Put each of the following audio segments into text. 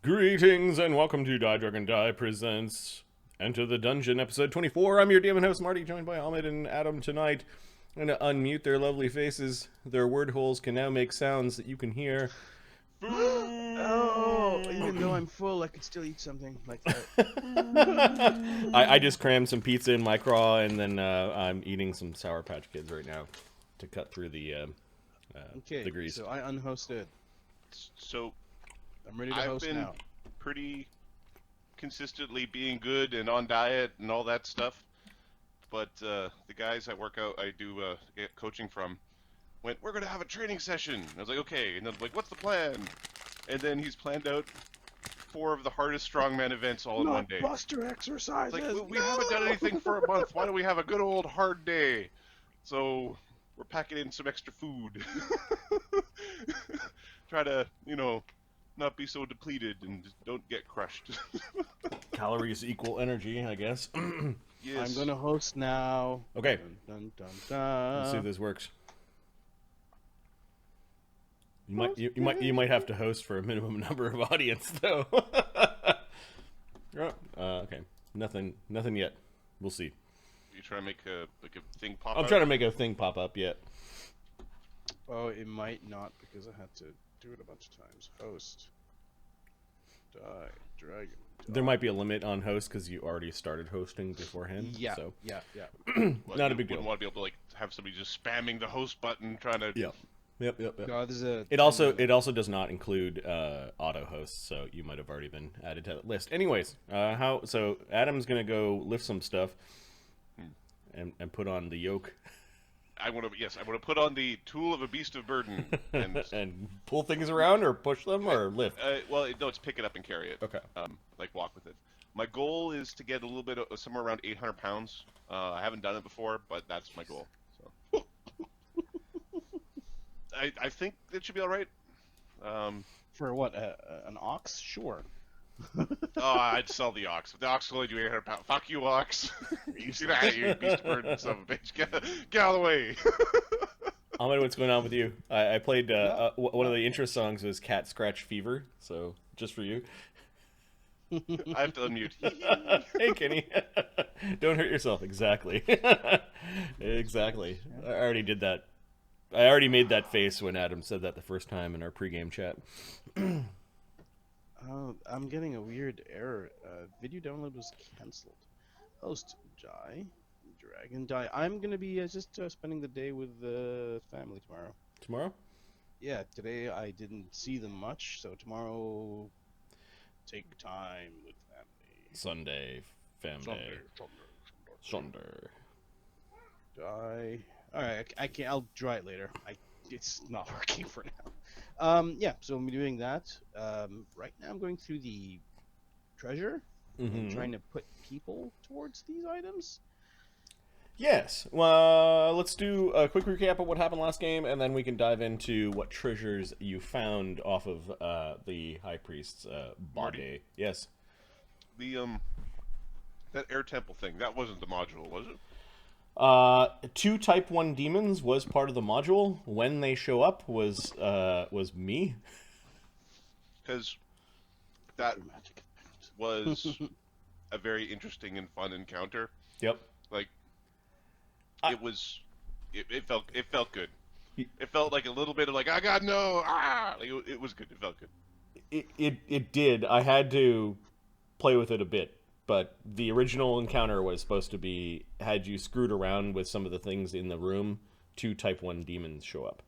Greetings and welcome to Die Dragon Die presents Enter the Dungeon, episode 24. I'm your DM and host Marty, joined by Ahmed and Adam tonight. I'm going to unmute their lovely faces. Their word holes can now make sounds that you can hear. Oh, even though I'm full, I could still eat something like that. I just crammed some pizza in my craw, and then I'm eating some Sour Patch Kids right now to cut through the grease. So I unhosted. So I'm ready to I've host been now. pretty consistently being good and on diet and all that stuff, but the guys I do get coaching from went, "We're gonna have a training session." I was like, "Okay," and then like, "What's the plan?" And then he's planned out 4 of the hardest strongman events all in one day. Buster exercises. It's like we haven't done anything for a month. Why don't we have a good old hard day? So we're packing in some extra food. Try to, not be so depleted and just don't get crushed. Calories equal energy, I guess. Yes. I'm gonna host now. Okay. Dun, dun, dun, Let's see if dun. this works. You might have to host for a minimum number of audience though. Okay, nothing yet. We'll see. You try to make a thing pop I'm up? trying to make a thing pop up yet. Oh, it might not because I had to do it a bunch of times. Host. Die. Dragon. There might be a limit on host because you already started hosting beforehand. Yeah. So Yeah. not a big deal. Wouldn't want to be able to have somebody just spamming the host button trying to. Yeah. Yep. No, there's a. It also does not include auto hosts, so you might have already been added to that list. Anyways, so Adam's gonna go lift some stuff and put on the yoke I want to put on the tool of a beast of burden and. and pull things around or push them or lift. No, it's pick it up and carry it. Okay. Like walk with it. My goal is to get a little bit of somewhere around 800 pounds. I haven't done it before, but that's my goal. So. I think it should be all right. For what? An ox? Sure. I'd sell the ox. If the ox will only do 800 pounds, fuck you, ox. You see that? You beast of burden, son of a bitch. Get out of the way. Ahmed, what's going on with you? I played one of the intro songs was Cat Scratch Fever, so just for you. I have to unmute. Hey, Kenny. Don't hurt yourself. Exactly. Exactly. I already did that. I already made that face when Adam said that the first time in our pregame chat. Oh, I'm getting a weird error. Video download was cancelled. Host Die. Dragon Die. I'm gonna be just spending the day with the family tomorrow. Tomorrow? Yeah, today I didn't see them much, so tomorrow take time with family. Sunday, family. Sunday. Die. Alright, I can. I'll try it later. It's not working for now. Yeah, so I'm doing that. Right now I'm going through the treasure and trying to put people towards these items. Yes. Well, let's do a quick recap of what happened last game, and then we can dive into what treasures you found off of the High Priest's body. Marty. Yes. The that air temple thing, that wasn't the module, was it? 2 Type 1 demons was part of the module. When they show up was me. Because that was a very interesting and fun encounter. Yep. Like, it felt good. It felt like a little bit of like, I got no, like, it was good. It felt good. It did. I had to play with it a bit, but the original encounter was supposed to be, had you screwed around with some of the things in the room, 2 Type 1 demons show up.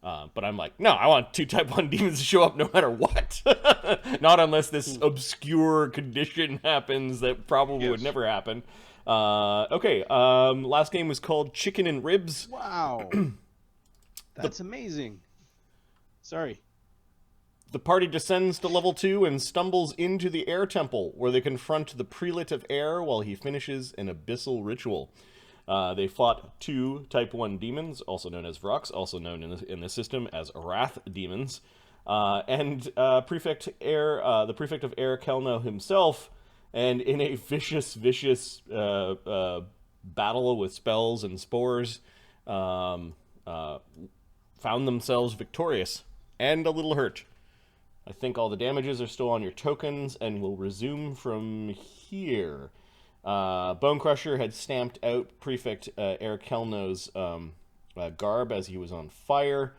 But I'm like, no, I want 2 Type 1 demons to show up no matter what. Not unless this obscure condition happens that probably would never happen. Okay, last game was called Chicken and Ribs. Wow. That's amazing. Sorry. The party descends to level 2 and stumbles into the air temple, where they confront the prelate of air while he finishes an abyssal ritual. They fought 2 Type 1 demons, also known as Vrox, also known in the system as Wrath demons, and the prefect of air, Kelno himself, and in a vicious battle with spells and spores, found themselves victorious and a little hurt. I think all the damages are still on your tokens, and we'll resume from here. Bone Crusher had stamped out Prefect Eric Kelno's garb as he was on fire.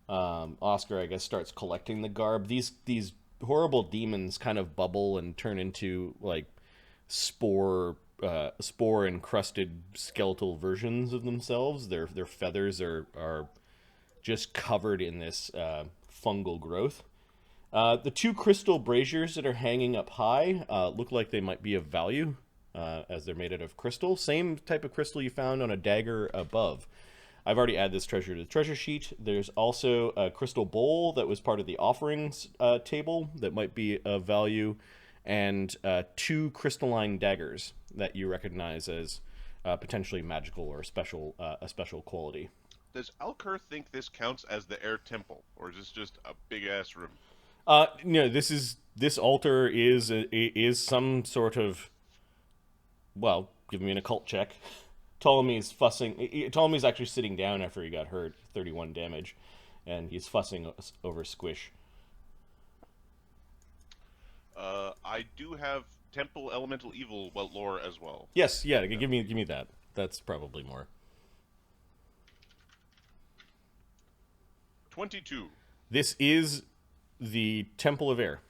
Oscar, I guess, starts collecting the garb. These horrible demons kind of bubble and turn into like spore encrusted skeletal versions of themselves. Their feathers are just covered in this fungal growth. The two crystal braziers that are hanging up high look like they might be of value, as they're made out of crystal. Same type of crystal you found on a dagger above. I've already added this treasure to the treasure sheet. There's also a crystal bowl that was part of the offerings table that might be of value, and two crystalline daggers that you recognize as potentially magical or a special quality. Does Alkur think this counts as the air temple, or is this just a big ass room? No, this altar is some sort of, well, give me an occult check. Ptolemy's fussing. Ptolemy's actually sitting down after he got hurt, 31 damage, and he's fussing over Squish. I do have Temple Elemental Evil lore as well. Yes, yeah, give me that. That's probably more. 22. This is the Temple of Air.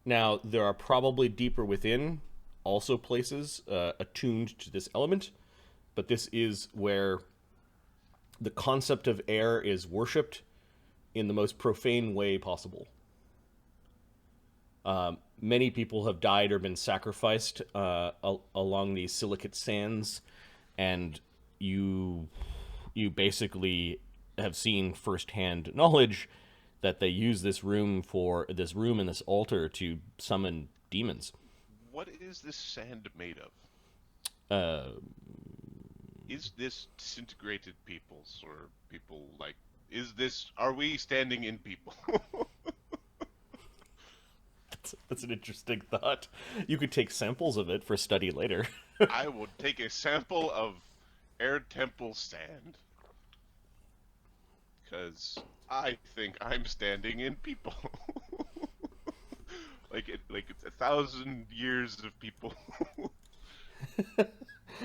Now, there are probably deeper within also places attuned to this element, but this is where the concept of air is worshipped in the most profane way possible. Many people have died or been sacrificed along these silicate sands, and you basically have seen firsthand knowledge that they use this room and this altar to summon demons. What is this sand made of? Is this disintegrated peoples, or people like? Are we standing in people? That's an interesting thought. You could take samples of it for study later. I will take a sample of Air Temple sand, because I think I'm standing in people. like it's 1,000 years of people.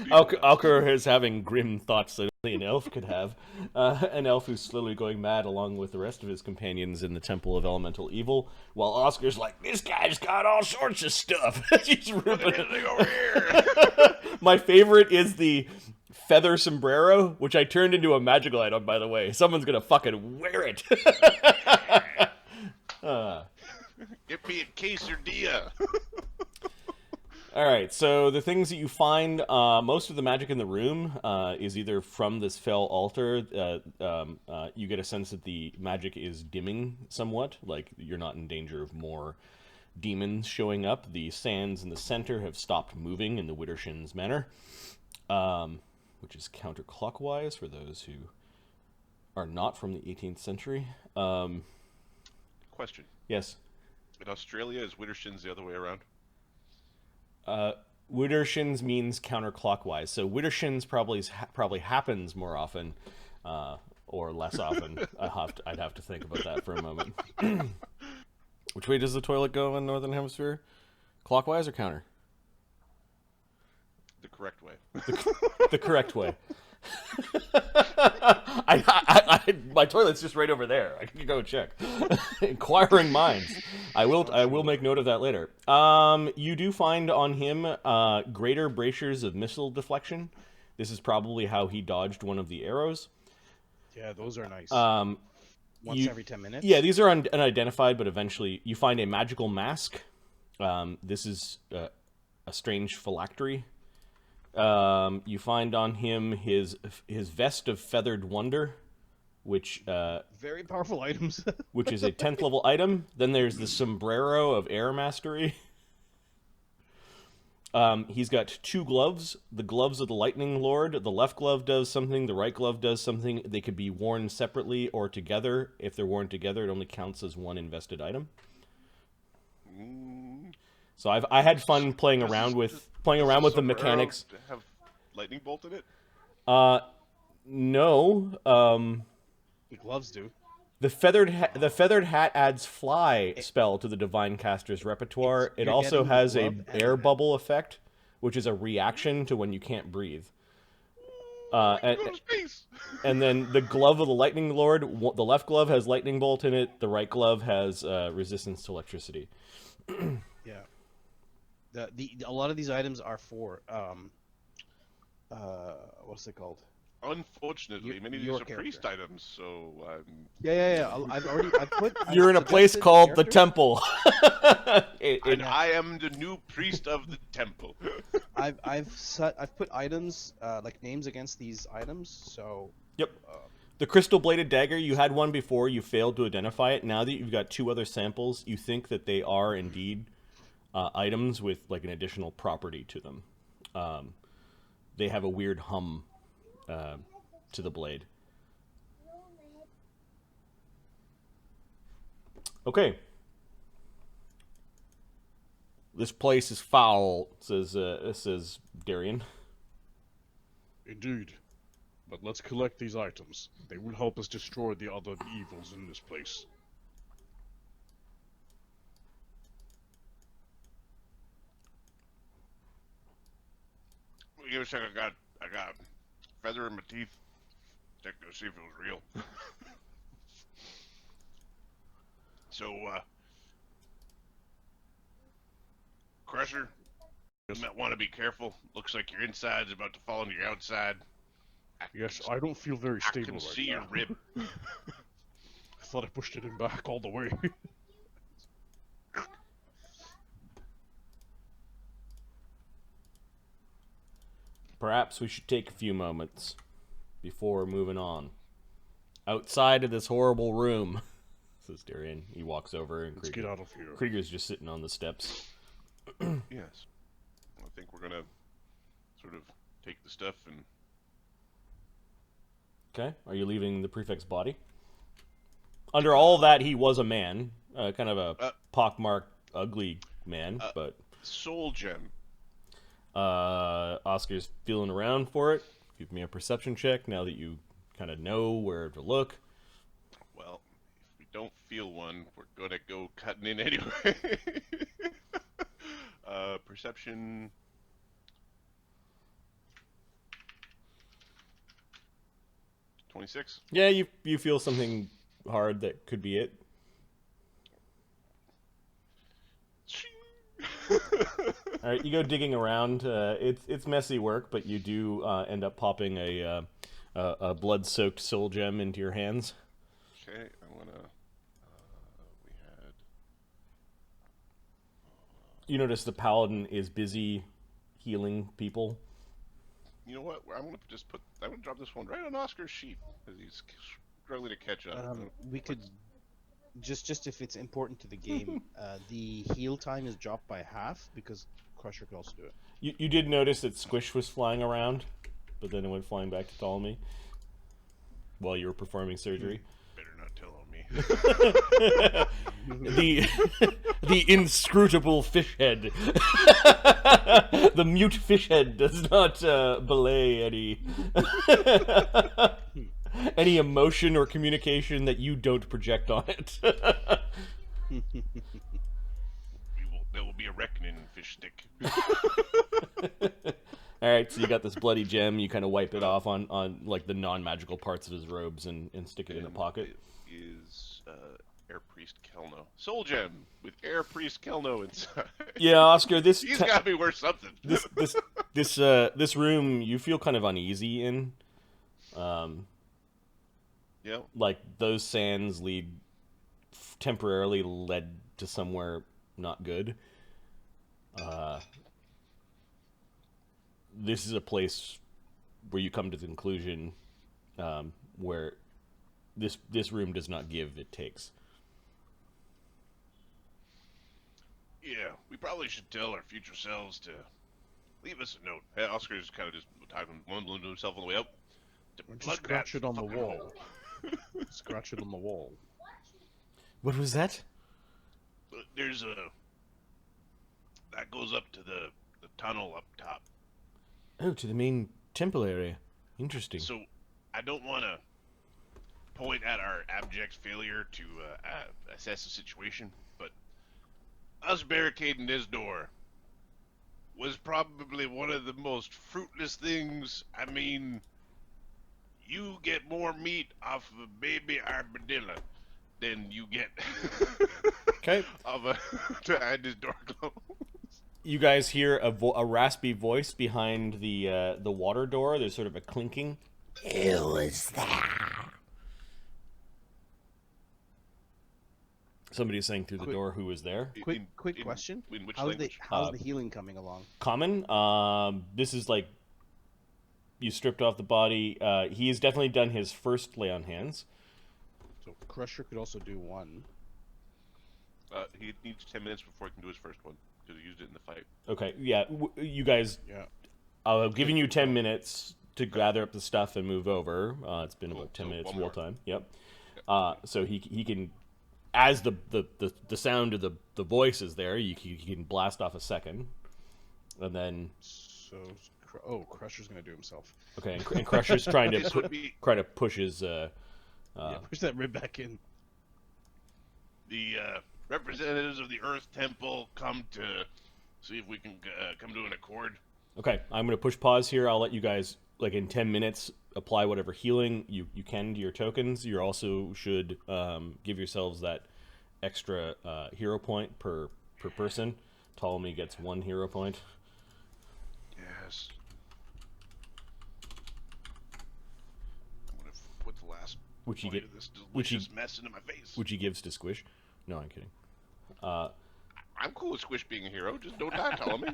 Alkur is having grim thoughts that only an elf could have. An elf who's slowly going mad along with the rest of his companions in the Temple of Elemental Evil, while Oscar's like, this guy's got all sorts of stuff. He's ripping Anything over here. My favorite is the feather sombrero, which I turned into a magical item, by the way. Someone's gonna fucking wear it. Get me a quesadilla. Alright, so the things that you find, most of the magic in the room is either from this fell altar. You get a sense that the magic is dimming somewhat, like you're not in danger of more demons showing up. The sands in the center have stopped moving in the Widdershins manner, which is counterclockwise for those who are not from the 18th century. Question. Yes? In Australia, is Widdershins the other way around? Widdershins means counterclockwise, so Widdershins probably happens more often, or less often. I'd have to think about that for a moment. Which way does the toilet go in Northern Hemisphere? Clockwise or counter? The correct way. The correct way. My toilet's just right over there. I can go check. Inquiring minds. I will make note of that later. You do find on him greater braziers of missile deflection. This is probably how he dodged one of the arrows. Yeah, those are nice. Once every 10 minutes? Yeah, these are unidentified, but eventually you find a magical mask. This is a strange phylactery. You find on him his vest of feathered wonder, which very powerful items. which is a 10th level item. Then there's the sombrero of air mastery. He's got two gloves. The gloves of the Lightning Lord. The left glove does something. The right glove does something. They could be worn separately or together. If they're worn together, it only counts as one invested item. So I had fun playing around with the mechanics. Have lightning bolt in it? No. The gloves do. The feathered hat adds fly spell to the divine caster's repertoire. It you're also getting the has a glove and air the- bubble effect, which is a reaction to when you can't breathe. I can go to space. And then the glove of the lightning lord, the left glove has lightning bolt in it. The right glove has resistance to electricity. Yeah. A lot of these items are for what's it called? Unfortunately, many of your these are priest items, so Yeah. I've put. You're in a place suggested called the characters. temple. and I am the new priest of the temple. I've put items like names against these items. So Yep. The crystal bladed dagger, you had one before, you failed to identify it. Now that you've got 2 other samples, you think that they are indeed items with like an additional property to them. They have a weird hum to the blade. Okay. This place is foul, says Darian. Indeed. But let's collect these items. They will help us destroy the other evils in this place. Give me a second. I got a feather in my teeth. Check to see if it was real. So, Crusher, you might want to be careful. Looks like your inside's about to fall on your outside. Yes, I don't feel very I stable can right see now. your rib. I thought I pushed it in back all the way. Perhaps we should take a few moments before moving on. Outside of this horrible room, says Darian. He walks over and Let's get out of here. Krieger's just sitting on the steps. Yes. I think we're gonna sort of take the stuff and... Okay. Are you leaving the prefect's body? Under all that, he was a man. Kind of a pockmarked, ugly man, but... Soul gem. Oscar's feeling around for it. Give me a perception check now that you kind of know where to look. Well, if we don't feel one, we're gonna go cutting in anyway. Perception... 26? Yeah, you feel something hard that could be it. All right, you go digging around. It's messy work, but you do end up popping a blood-soaked soul gem into your hands. Okay, I wanna... we had... You notice the paladin is busy healing people. You know what? I'm gonna drop this one right on Oscar's sheet because he's struggling to catch up. We could just if it's important to the game, the heal time is dropped by half because Crusher could also do it. You did notice that Squish was flying around, but then it went flying back to Ptolemy while you were performing surgery. Better not tell on me. The inscrutable fish head. The mute fish head does not belay any emotion or communication that you don't project on it. There will be a reckoning, fish stick. All right, so you got this bloody gem. You kind of wipe it off on like the non-magical parts of his robes and stick it in a pocket. It is Air Priest Kelno. Soul gem with Air Priest Kelno inside. Yeah, Oscar, He's got to be worth something. this room you feel kind of uneasy in. Yeah. Like those sands temporarily led to somewhere not good. This is a place where you come to the conclusion where this room does not give, it takes. Yeah, we probably should tell our future selves to leave us a note. Hey, Oscar's kind of just mumbling to himself on the way up. Just scratch it on the wall. Scratch it on the wall. What was that? There's that goes up to the tunnel up top. Oh, to the main temple area. Interesting. So I don't want to point at our abject failure to assess the situation, but us barricading this door was probably one of the most fruitless things. I mean, you get more meat off of a baby armadillo than you get Okay. of a to add this door closed. You guys hear a raspy voice behind the water door. There's sort of a clinking. Who was there? Somebody's saying through the door who was there. Quick question. In which How's language? the healing coming along? Common. This is like you stripped off the body. He has definitely done his first lay on hands. So Crusher could also do one. He needs 10 minutes before he can do his first one because he used it in the fight. Okay, yeah, you guys. Yeah. I've given you 10 minutes to gather up the stuff and move over. It's been Cool. about 10 So minutes one real more. time. Yep. So he can, as the sound of the voice is there, he can blast off a second, and then So, Crusher's gonna do himself. okay, and Crusher's trying to This would be push his. Yeah, push that rib back in. the representatives of the Earth Temple come to see if we can come to an accord. Okay, I'm gonna push pause here. I'll let you guys like in 10 minutes apply whatever healing you can to your tokens. You also should give yourselves that extra hero point per person. Ptolemy gets 1 hero point. Yes. I'm gonna put the last Which you bite get- of this which you- delicious mess into my face. Which he gives to Squish. No, I'm kidding. I'm cool with Squish being a hero. Just don't die, Ptolemy.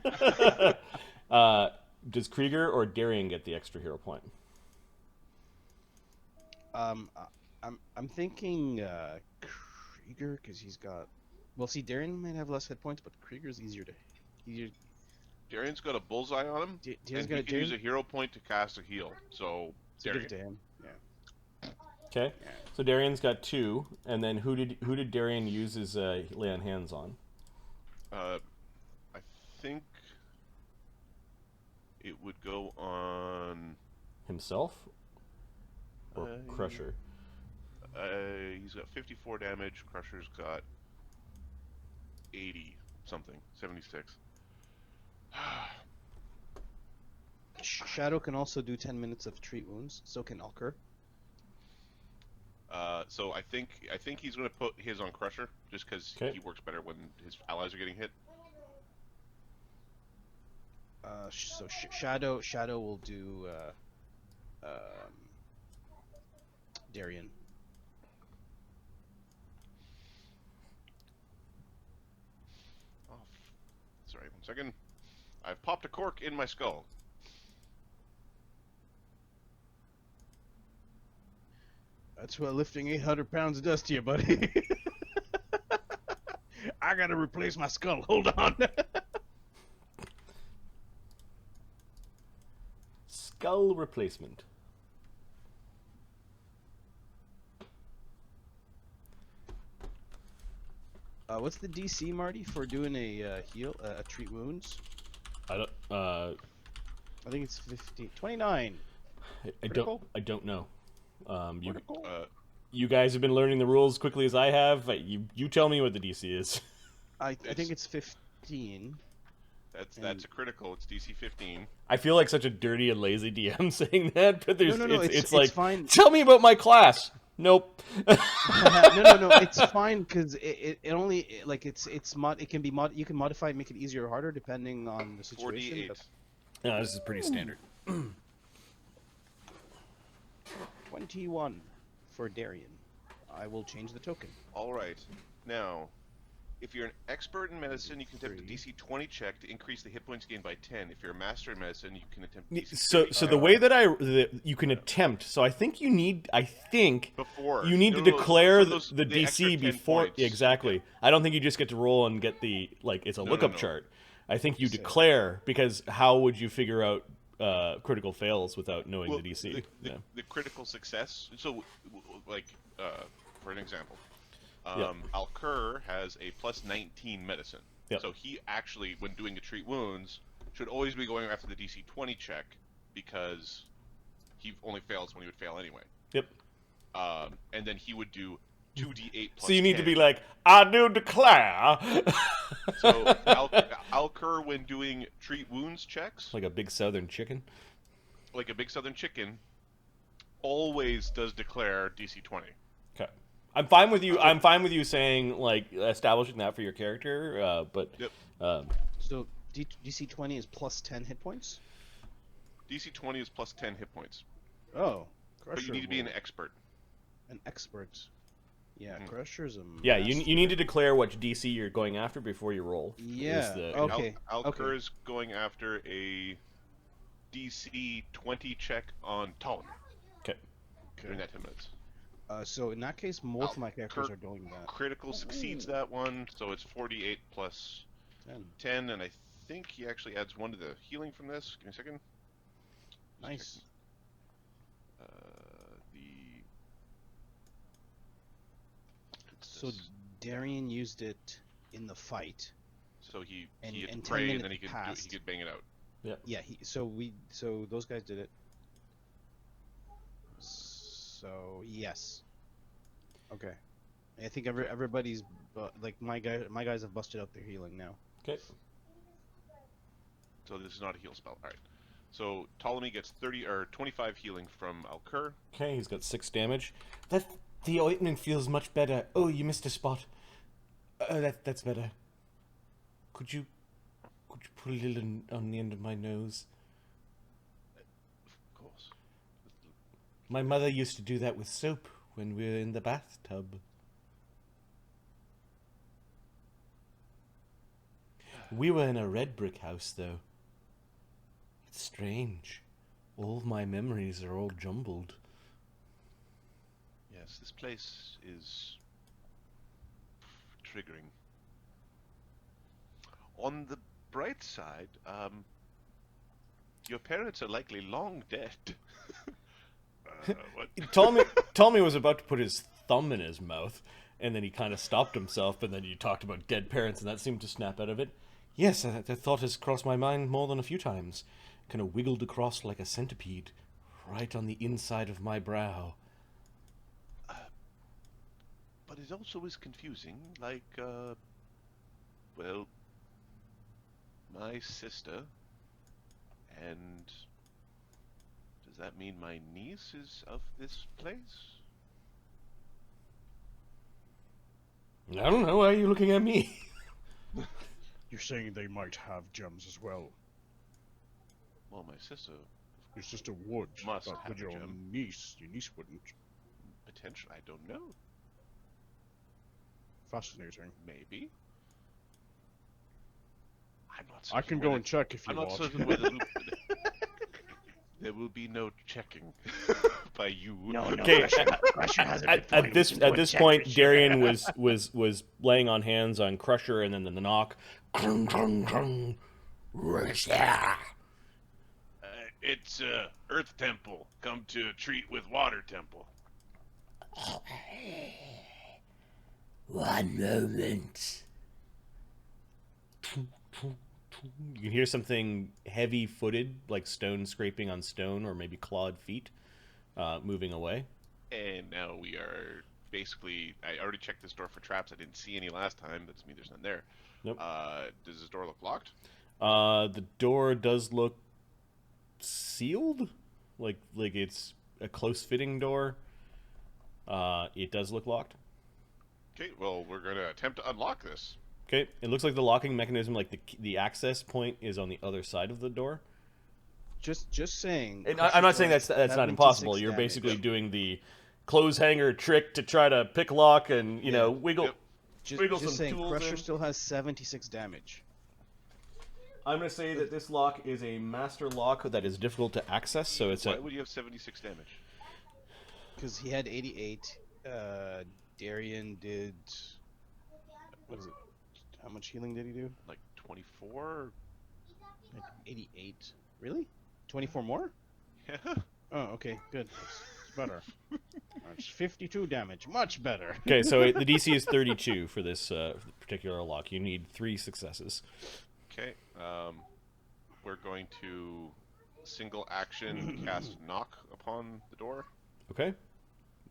Does Krieger or Darian get the extra hero point? I'm thinking Krieger because he's got. Well, see, Darren might have less hit points, but Krieger's easier. Darian's got a bullseye on him, Darren's and got he a can use a Darren. hero point to cast a heal. So, So give Darian. it to him. Yeah. Okay, so Darian's got 2, and then who did Darian use his lay on hands on? I think it would go on. Himself or Crusher? He's got 54 damage. Crusher's got 80 something, 76. Shadow can also do 10 minutes of treat wounds. So can Alkur. So I think he's gonna put his on Crusher just because Okay. he works better when his allies are getting hit. So Shadow will do Darian. Oh, sorry, 1 second. I've popped a cork in my skull. That's what lifting 800 pounds does to you, buddy. I gotta replace my skull. Hold on. Skull replacement. What's the DC, Marty, for doing a treat wounds? I don't. I think it's 15, 29. Critical? I don't know. Critical? You guys have been learning the rules quickly as I have. You tell me what the DC is. I think it's 15. That's a critical. It's DC 15. I feel like such a dirty and lazy DM saying that, but there's No, it's it's like fine. tell me about my class. Nope. No, it's fine because it only like it can be you can modify it, make it easier or harder depending on the situation. 48. No, this is pretty standard. 21 for Darian. I will change the token. All right. Now, if you're an expert in medicine, you can attempt a DC 20 check to increase the hit points gained by 10. If you're a master in medicine, you can attempt DC So 30. the way that you can attempt. So I think you need Before you need No, to no, declare so those- the the extra DC 10 before points. exactly. Yeah. I don't think you just get to roll and get the it's a lookup no. chart. I think you So- declare because how would you figure out critical fails without knowing Well, the DC? Yeah. the critical success. So, like, for an example, Yeah. Alkur has a plus 19 medicine. Yep. So he actually, when doing a treat wounds, should always be going after the DC 20 check because he only fails when he would fail anyway. Yep. and then he would do 2d8 plus So you need to 10. be like, I do declare. So Alkur, when doing treat wounds checks, Like a big southern chicken. like a big southern chicken, always does declare DC 20. Okay. I'm fine with you. I'm fine with you saying like establishing that for your character, but Yep. So DC 20 is plus 10 hit points. DC 20 is plus 10 hit points, Oh, but you need to be an expert. an expert. Yeah, Mhm. Crusher's a yeah, you master. need to declare which DC you're going after before you roll. Yeah. Is the- Okay. Alkur is going after a DC 20 check on Ptolemy Okay. during that 10 minutes. So in that case, most of my characters Alkur are doing that. Critical succeeds that one, so it's 48 plus 10. 10, and I think he actually adds 1 to the healing from this. Give me a second. Just Nice. checking. So Darian used it in the fight. So he And- had and to 10 pray, and then minutes he passed. could bang it out. Yeah. So those guys did it. So yes. Okay. I think everybody's like my guys have busted out their healing now. Okay. So this is not a heal spell. All right. So Ptolemy gets 30 or 25 healing from Alkur. Okay, he's got 6 damage. The ointment feels much better. Oh, you missed a spot. That's better. Could you put a little on the end of my nose? Of course. My mother used to do that with soap when we were in the bathtub. We were in a red brick house, though. It's strange. All of my memories are all jumbled. Yes, this place is triggering. On the bright side, your parents are likely long dead. What? Tommy was about to put his thumb in his mouth, and then he kind of stopped himself, and then you talked about dead parents, and that seemed to snap out of it. Yes, that thought has crossed my mind more than a few times. Kind of wiggled across like a centipede, right on the inside of my brow. But it also is confusing, like, well, my sister, and does that mean my niece is of this place? I don't know, why are you looking at me? You're saying they might have gems as well. Well, my sister, Your sister would, Must but have with a your gem. niece wouldn't. potentially, I don't know, Fascinating. maybe. I'm not I certain can whether- go and check if you I'm not want. certain whether there will be no checking by you. Okay, at this point, Darian was laying on hands on Crusher, and then the knock. Crung, crung, crung. It's Earth Temple. Come to treat with Water Temple. One moment. You can hear something heavy-footed, like stone scraping on stone, or maybe clawed feet, moving away. And now we are basically. I already checked this door for traps. I didn't see any last time. That's me. There's none there. Nope. Does this door look locked? The door does look sealed, like it's a close-fitting door. It does look locked. Okay. Well, we're gonna attempt to unlock this. Okay, it looks like the locking mechanism, like the access point, is on the other side of the door. Just saying. And I'm not saying that's not 76 impossible. You're damage. basically doing the clothes hanger trick to try to pick lock and you know wiggle. Yep. Wiggle Just some saying, tools Crusher in. still has 76 damage. I'm gonna say that this lock is a master lock that is difficult to access. So it's Why a would you have 76 damage? Because he had 88. Darian did. What is it? How much healing did he do? Like 24? Like 88. Really? 24 more? Yeah. Oh, okay, good. It's better. It's 52 damage. Much better. okay. So the DC is 32 for this particular lock. You need 3 successes. Okay. We're going to single action cast knock upon the door. Okay.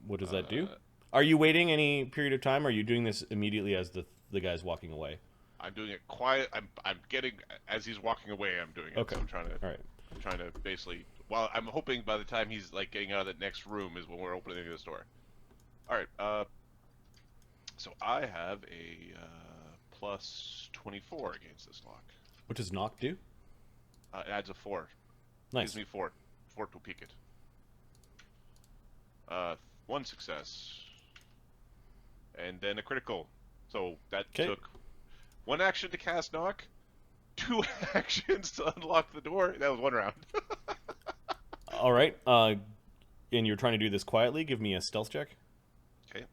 What does that do? Are you waiting any period of time? Or are you doing this immediately as the guy's walking away? I'm doing it quiet. I'm getting as he's walking away. I'm doing it. Okay. So I'm trying to. All right. I'm trying to basically. Well, I'm hoping by the time he's like getting out of that next room is when we're opening this door. All right. So I have a plus 24 against this lock. What does knock do? It adds a 4. Nice. Gives me 4. 4 to peek it. 1 success. And then a critical. So that took 1 action to cast knock, 2 actions to unlock the door. That was 1 round. All right. And you're trying to do this quietly. Give me a stealth check. Okay.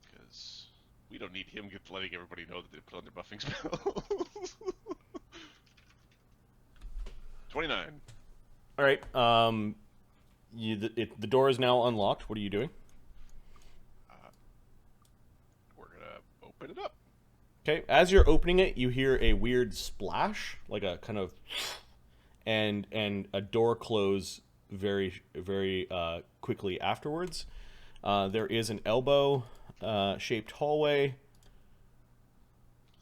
Because we don't need him letting everybody know that they put on their buffing spells. 29. All right. The door is now unlocked. What are you doing? We're gonna open it up. Okay. As you're opening it, you hear a weird splash, like a kind of, and a door close very quickly afterwards. There is an elbow shaped hallway.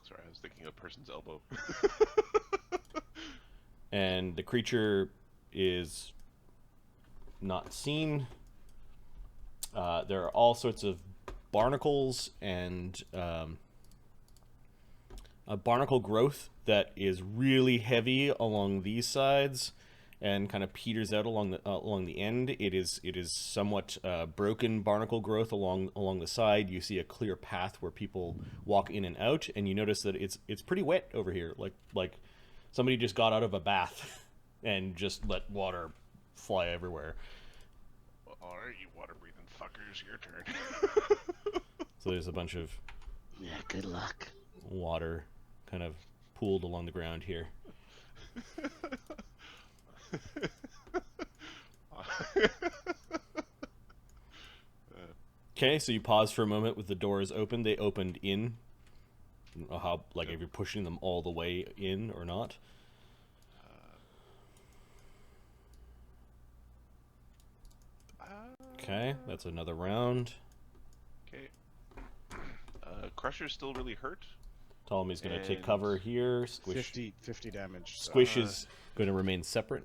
Sorry, I was thinking of a person's elbow. And the creature is not seen. There are all sorts of barnacles and a barnacle growth that is really heavy along these sides and kind of peters out along the end. It is somewhat broken barnacle growth along the side. You see a clear path where people walk in and out, and you notice that it's pretty wet over here, like somebody just got out of a bath and just let water fly everywhere. All right, you water-breathing fuckers, your turn. So there's a bunch of good luck. water kind of pooled along the ground here. Okay, so you pause for a moment with the doors open. They opened in. I don't know how, like, if you're pushing them all the way in or not. Okay, that's another round. Okay. Crusher's still really hurt. Ptolemy's going to take And cover here. Squish. 50 damage. So. Squish is going to remain separate.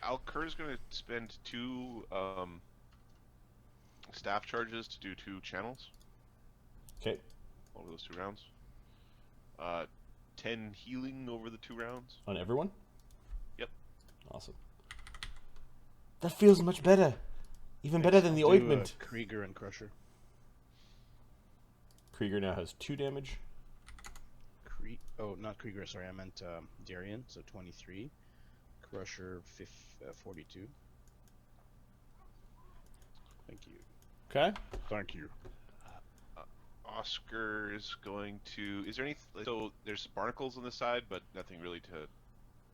Alkur's going to spend 2 staff charges to do 2 channels Okay. over those 2 rounds. 10 healing over the 2 rounds. On everyone? Yep. Awesome. That feels much better. Even better than the I'll do, ointment. Krieger and Crusher. Krieger now has 2 damage. Oh, not Krieger, sorry, I meant Darian, so 23. Crusher, 42. Thank you. Okay. Thank you. Oscar is going to. Is there any? So there's barnacles on the side, but nothing really to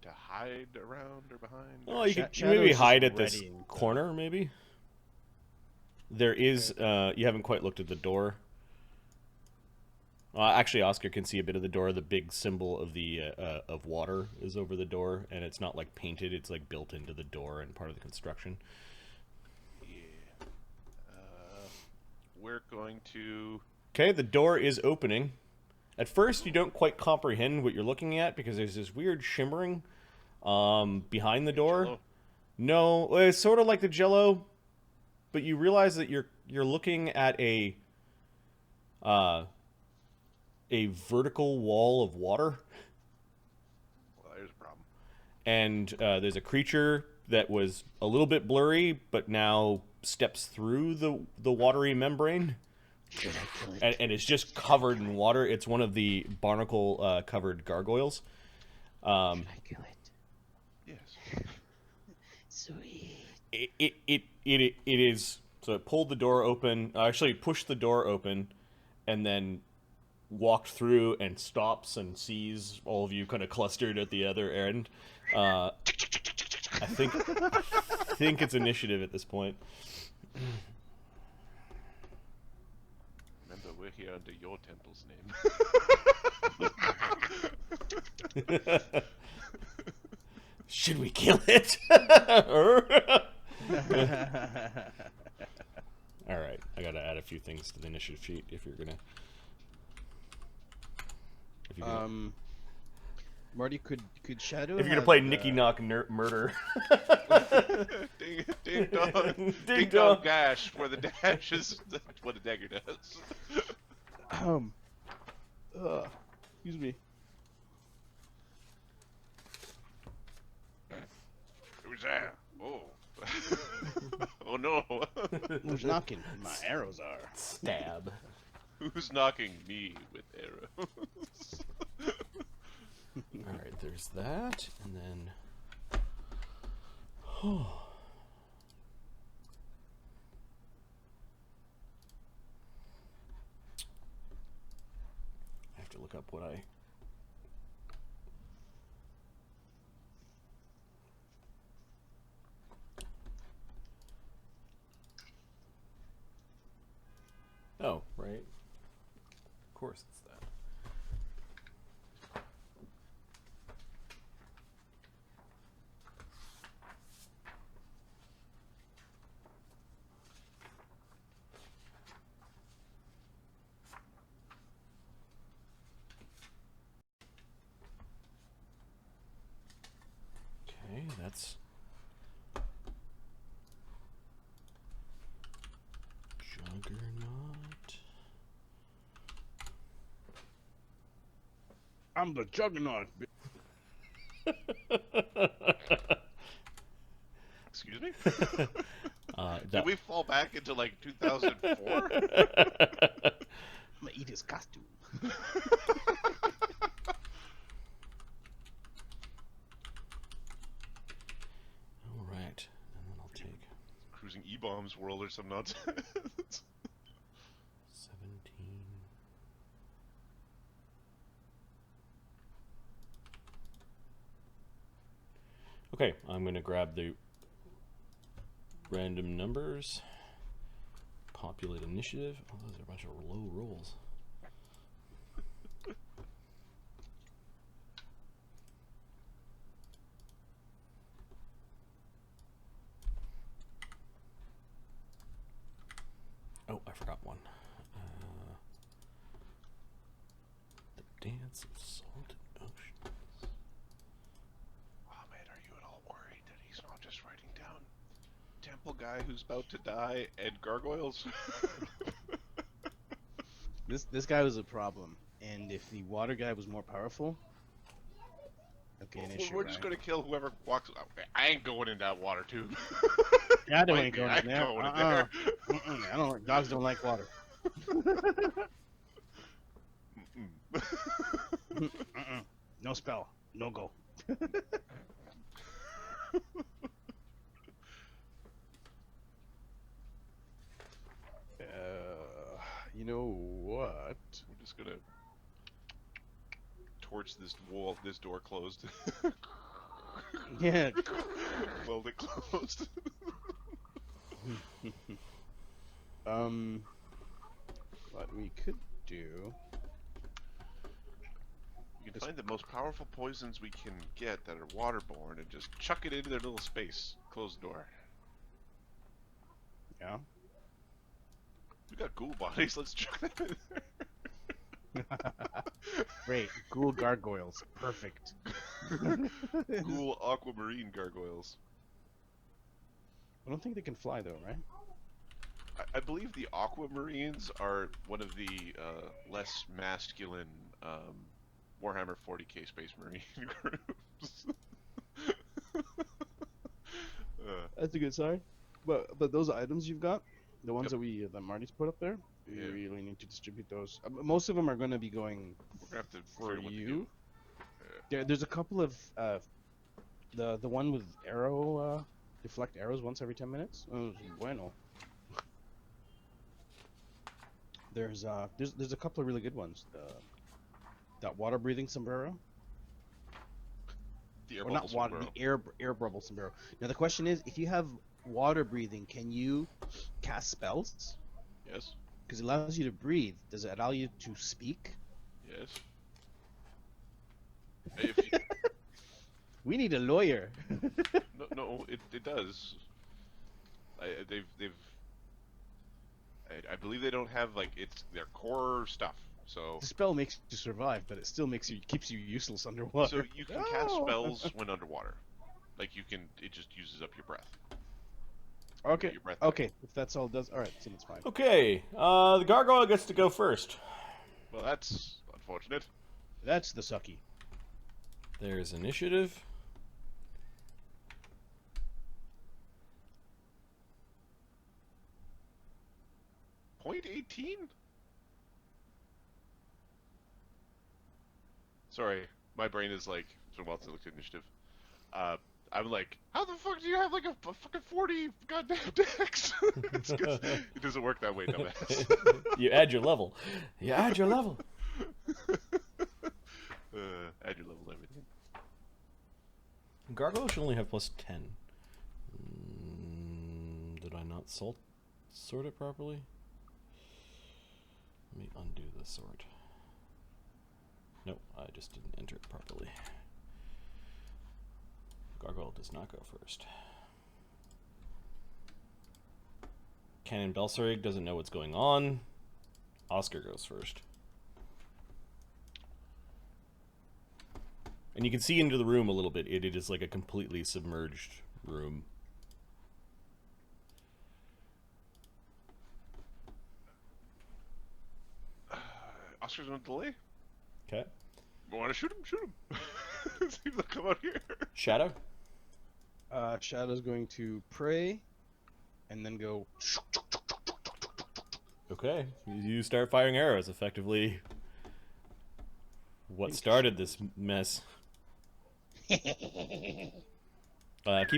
hide around or behind. Well, you could Shadow's maybe just hide at this readying the- corner, maybe. There is. You haven't quite looked at the door. Actually, Oscar can see a bit of the door. The big symbol of the of water is over the door, and it's not like painted. It's like built into the door and part of the construction. Yeah. We're going to. Okay, the door is opening. At first, you don't quite comprehend what you're looking at because there's this weird shimmering behind the door. Jello. No, it's sort of like the Jello, but you realize that you're looking at a vertical wall of water, Well, there's a problem. and there's a creature that was a little bit blurry, but now steps through the watery membrane. Should I kill it? And it's just covered in water. It's one of the barnacle covered gargoyles. Should I kill it? Yes. Sweet. It is. So it pulled the door open. Actually, pushed the door open, and then walked through and stops and sees all of you kind of clustered at the other end. I think it's initiative at this point. Remember, we're here under your temple's name. Should we kill it? All right, I gotta add a few things to the initiative sheet if you're gonna. Marty, could Shadow If you're gonna have, play Nicky Knock Murder. Ding dong, Ding ding dong. dong dash, where the dash is what a dagger does. Excuse me. Who's that? Oh. Oh no. Who's knocking? My arrows are. Stab. Who's knocking me with arrows? All right, there's that, and then. I have to look up what I. Oh, right. Of course it's that. Okay, that's Juggernaut. I'm the Juggernaut. Excuse me? That, Did we fall back into like 2004? I'm gonna eat his costume. all right, and then I'll take Cruising E-bombs world or some nonsense. 17. Okay, I'm going to grab the random numbers, populate initiative. Oh, those are a bunch of low rolls. Oh, I forgot one. The Dance of Salted Oceans. Oh man, are you at all worried that he's not just writing down temple guy who's about to die and gargoyles? This guy was a problem, and if the water guy was more powerful, okay, an issue. We're just gonna kill whoever walks. I ain't going in that water tube. Shadow Might ain't be, going I in there. ain't going in there. I don't. Dogs don't like water. No spell. No go. You know what? We're just gonna torch this wall, this door closed. Yeah. Weld it closed. What we could do. You can find the most powerful poisons we can get that are waterborne and just chuck it into their little space. Closed door. Yeah. We got ghoul bodies, let's chuck them in there. Great. Ghoul gargoyles. Perfect. Ghoul aquamarine gargoyles. I don't think they can fly though, right? I believe the aquamarines are one of the less masculine Warhammer 40k Space Marine groups. That's a good sign. But those items you've got, the ones Yep. that Marty's put up there, we Yeah. really need to distribute those. Most of them are going to be going We're gonna have to for figure out what to you. do. There's a couple of the one with arrow deflect arrows once every 10 minutes. Oh, bueno. There's a couple of really good ones. That water breathing sombrero. The air Or not bubble water, sombrero. the air bubble sombrero. Now the question is, if you have water breathing, can you cast spells? Yes. Because it allows you to breathe. Does it allow you to speak? Yes. If you, We need a lawyer. no, it does. They've I believe they don't have like it's their core stuff. So The spell makes you survive, but it still keeps you useless underwater. so you can cast Oh! spells when underwater. Like you can, it just uses up your breath. Okay. Your breath back. Okay. If that's all it does, all right. So that's fine. Okay, the gargoyle gets to go first. Well, that's unfortunate. That's the sucky. There's initiative. Point 18? Sorry, my brain is like, so well to look at initiative. I'm like, how the fuck do you have like a fucking 40 goddamn dex? It's 'cause it doesn't work that way, dumbass. You add your level. You add your level. Add your level and everything. Gargoyle should only have plus 10. Did I not sort it properly? Let me undo the sort. Nope, I just didn't enter it properly. Gargoyle does not go first. Canon Belsorig doesn't know what's going on. Oscar goes first. And you can see into the room a little bit. It is like a completely submerged room. Oscar's on delay. Okay. You want to shoot him? Shoot him. See if they'll come out here. Shadow? Shadow's going to pray, and then go. Okay. You start firing arrows, effectively. What started this mess? Keep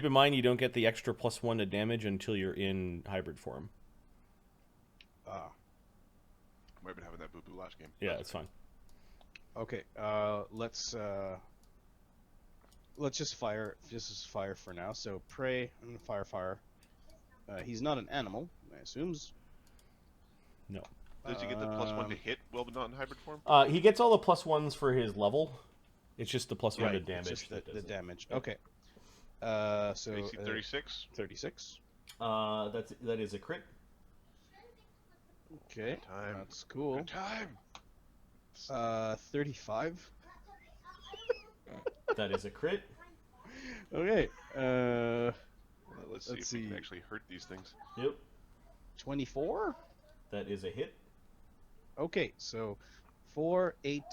in mind you don't get the extra +1 to damage until you're in hybrid form. Might have been having that boo-boo last game. Yeah, it's fine. Okay. Let's just fire. This is fire for now. So pray. I'm gonna fire. He's not an animal, I assumes. No. Does he get the +1 to hit while not in hybrid form? He gets all the +1s for his level. It's just the +1 to Right, damage. it's just that the does it. damage. Okay. So AC 36. 36. That is a crit. Okay. Time. That's cool. Good time. 35. That is a crit. Okay. Well, let's see Let's if we see. can actually hurt these things. Yep. 24. That is a hit. Okay. So 4, 8,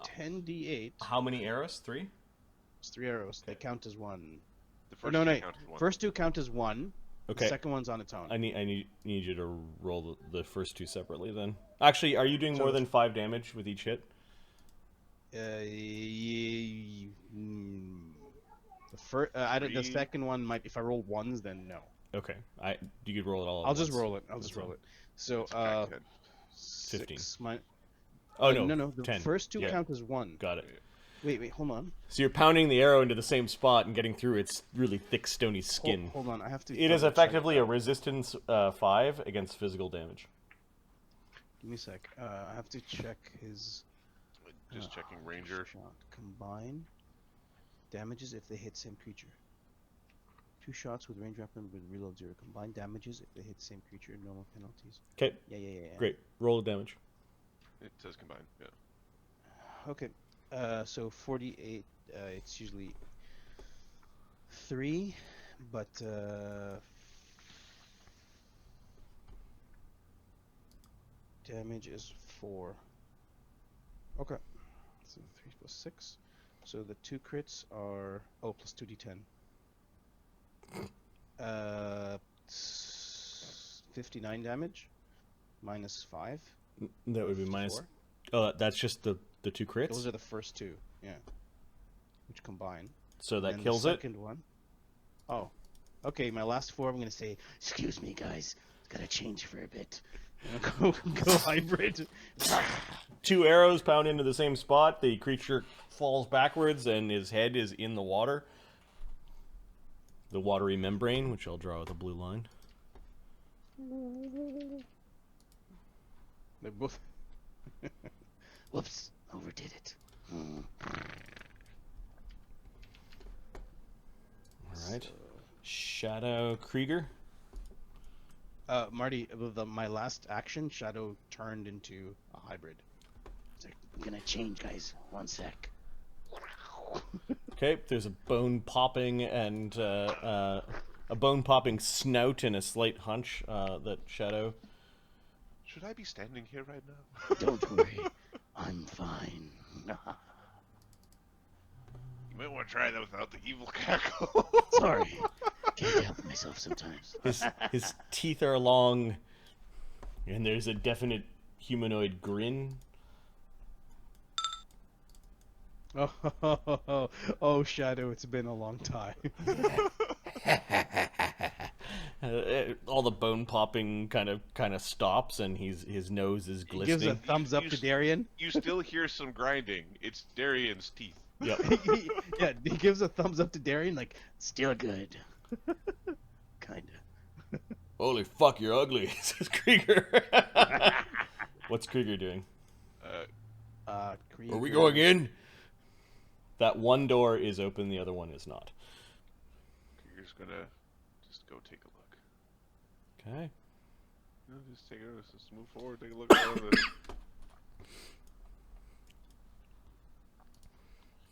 10 d8. How many arrows? 3? It's 3 arrows. They count as one. The Or first no, two no. count as one. First 2 count as one. Okay. The second one's on its own. I need you to roll the first 2 separately then. Actually, are you doing So more the- than 5 damage with each hit? The first, the Three. second one might. If I roll ones, then no. Okay. You could roll it all. At I'll just once. roll it. I'll That's just roll fine. it. So It's crack 10. 15. 6 Oh no. no. The 10. first 2 Yeah. count as one. Got it. Wait. Hold on. So you're pounding the arrow into the same spot and getting through its really thick, stony skin. Hold on. I have to. It is double check effectively that. a resistance 5 against physical damage. Give me a sec. I have to check his. Just checking Ranger. Shot. Combine damages if they hit same creature. 2 shots with range weapon with reload 0. Combine damages if they hit same creature. Normal penalties. Okay. Yeah. Great. Roll the damage. It says combined. Yeah. Okay. So 48. It's usually 3, but damage is 4. Okay. So 3 plus 6. So the 2 crits are plus 2d10. 59 damage minus 5. That would be minus. 54. Oh, that's just the 2 crits. Those are the first 2, yeah, which combine. So that And kills the it. second one. Oh, okay. My last 4, I'm gonna say, "Excuse me, guys, gotta change for a bit." Go hybrid. 2 arrows pound into the same spot. The creature falls backwards, and his head is in the water. The watery membrane, which I'll draw with a blue line. They both. Whoops! Overdid it. All right. Shadow Krieger. Marty, with my last action, Shadow turned into a hybrid. It's like, I'm gonna change, guys. 1 sec. Okay, there's a bone popping and a bone popping snout and a slight hunch that Shadow. Should I be standing here right now? Don't worry, I'm fine. You might want to try that without the evil cackle. Sorry, can't help myself sometimes. His teeth are long, and there's a definite humanoid grin. Oh, Shadow, it's been a long time. All the bone popping kind of stops, and his nose is He gives a glistening. thumbs up to Darian. You still hear some grinding. It's Darian's teeth. Yep. Yeah, he gives a thumbs up to Darian, like, still good. Kinda. Holy fuck, you're ugly, says Krieger. What's Krieger doing? Krieger... Are we going in? That one door is open, the other one is not. Krieger's gonna just go take a look. Okay. No, just take it. Just move forward. Take a look around this.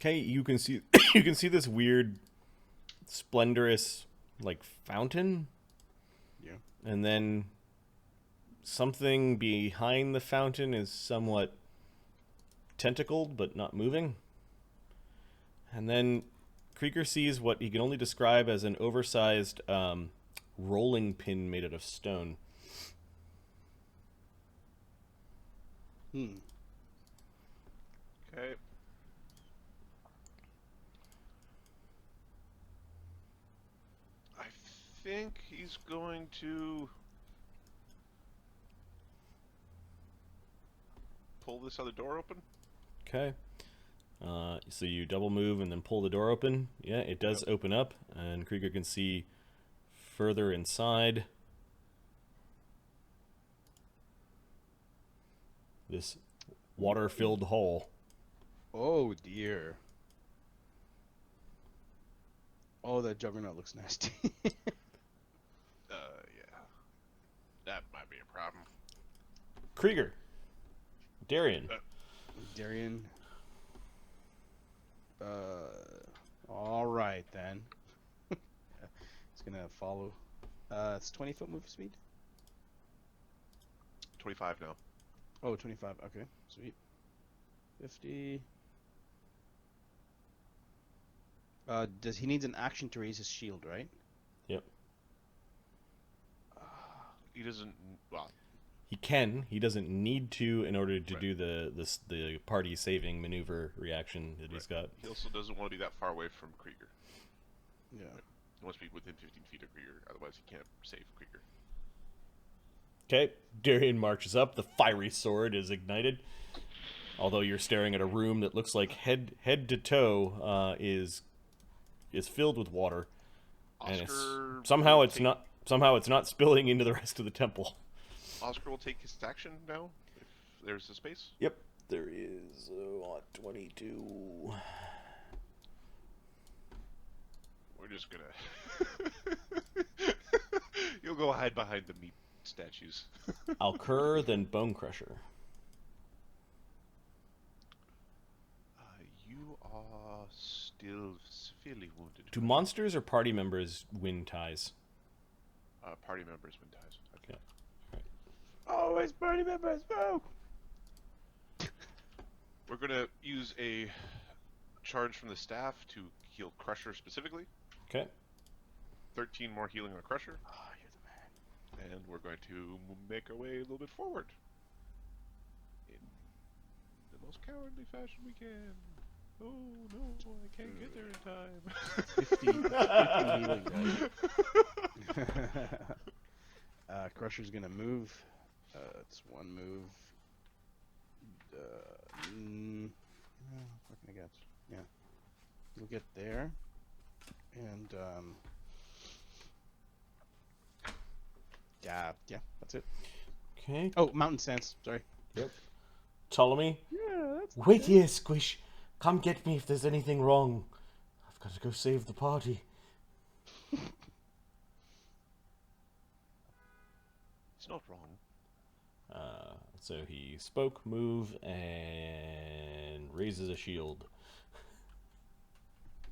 Okay, you can see you can see this weird, splendorous, like, fountain. Yeah. And then something behind the fountain is somewhat tentacled but not moving. And then Krieger sees what he can only describe as an oversized rolling pin made out of stone. Hmm. Okay. I think he's going to pull this other door open. Okay. So you double move and then pull the door open. Yeah, it does open up, and Krieger can see further inside. This water-filled hole. Oh, dear. Oh, that juggernaut looks nasty. Yeah. That might be a problem. Krieger. Darian. Darian. All right then. It's gonna follow. It's 20-foot move speed. 25 now. Oh, 25. Okay, sweet. 50. Does he needs an action to raise his shield, right? Yep. He doesn't. Well, He can. He doesn't need to in order to Right. do the party saving maneuver reaction that he's got. he also doesn't want to be that far away from Krieger. Yeah. He wants to be within 15 feet of Krieger, otherwise he can't save Krieger. Okay, Darian marches up. The fiery sword is ignited. Although you're staring at a room that looks like head to toe is filled with water, and Oscar somehow will it's take- not spilling into the rest of the temple. Oscar will take his action now, if there's a space. Yep, there is 22. We're just gonna. You'll go hide behind the meat statues. Alkur, then Bone Crusher. You are still severely wounded. Do monsters or party members win ties? Party members win ties. Okay. Always party members, go! We're gonna use a charge from the staff to heal Crusher specifically. Okay. 13 more healing on Crusher. Oh, you're the man. And we're going to make our way a little bit forward. In the most cowardly fashion we can. Oh no, I can't get there in time. 50 healing, guys. Crusher's gonna move. It's one move. What can I get? Yeah. You'll get there. And, yeah, that's it. Okay. Oh, mountain stance. Sorry. Ptolemy. Yeah, that's Wait here, Squish. Come get me if there's anything wrong. I've got to go save the party. not wrong. So he spoke, move, and raises a shield.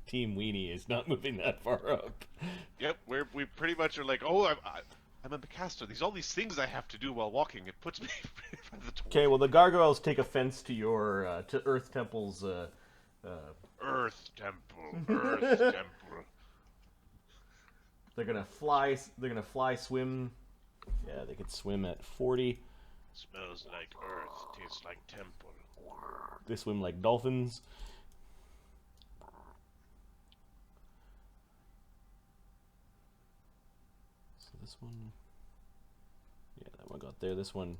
Team Weenie is not moving that far up. Yep, we pretty much are like, oh, I'm a caster. There's all these things I have to do while walking. It puts me in front of the door. Okay, well the gargoyles take offense to your to Earth Temple's. Earth Temple. They're gonna fly. They're gonna fly, swim. Yeah, they could swim at 40. Smells like earth, tastes like temple. They swim like dolphins. So this one, yeah, that one got there. This one,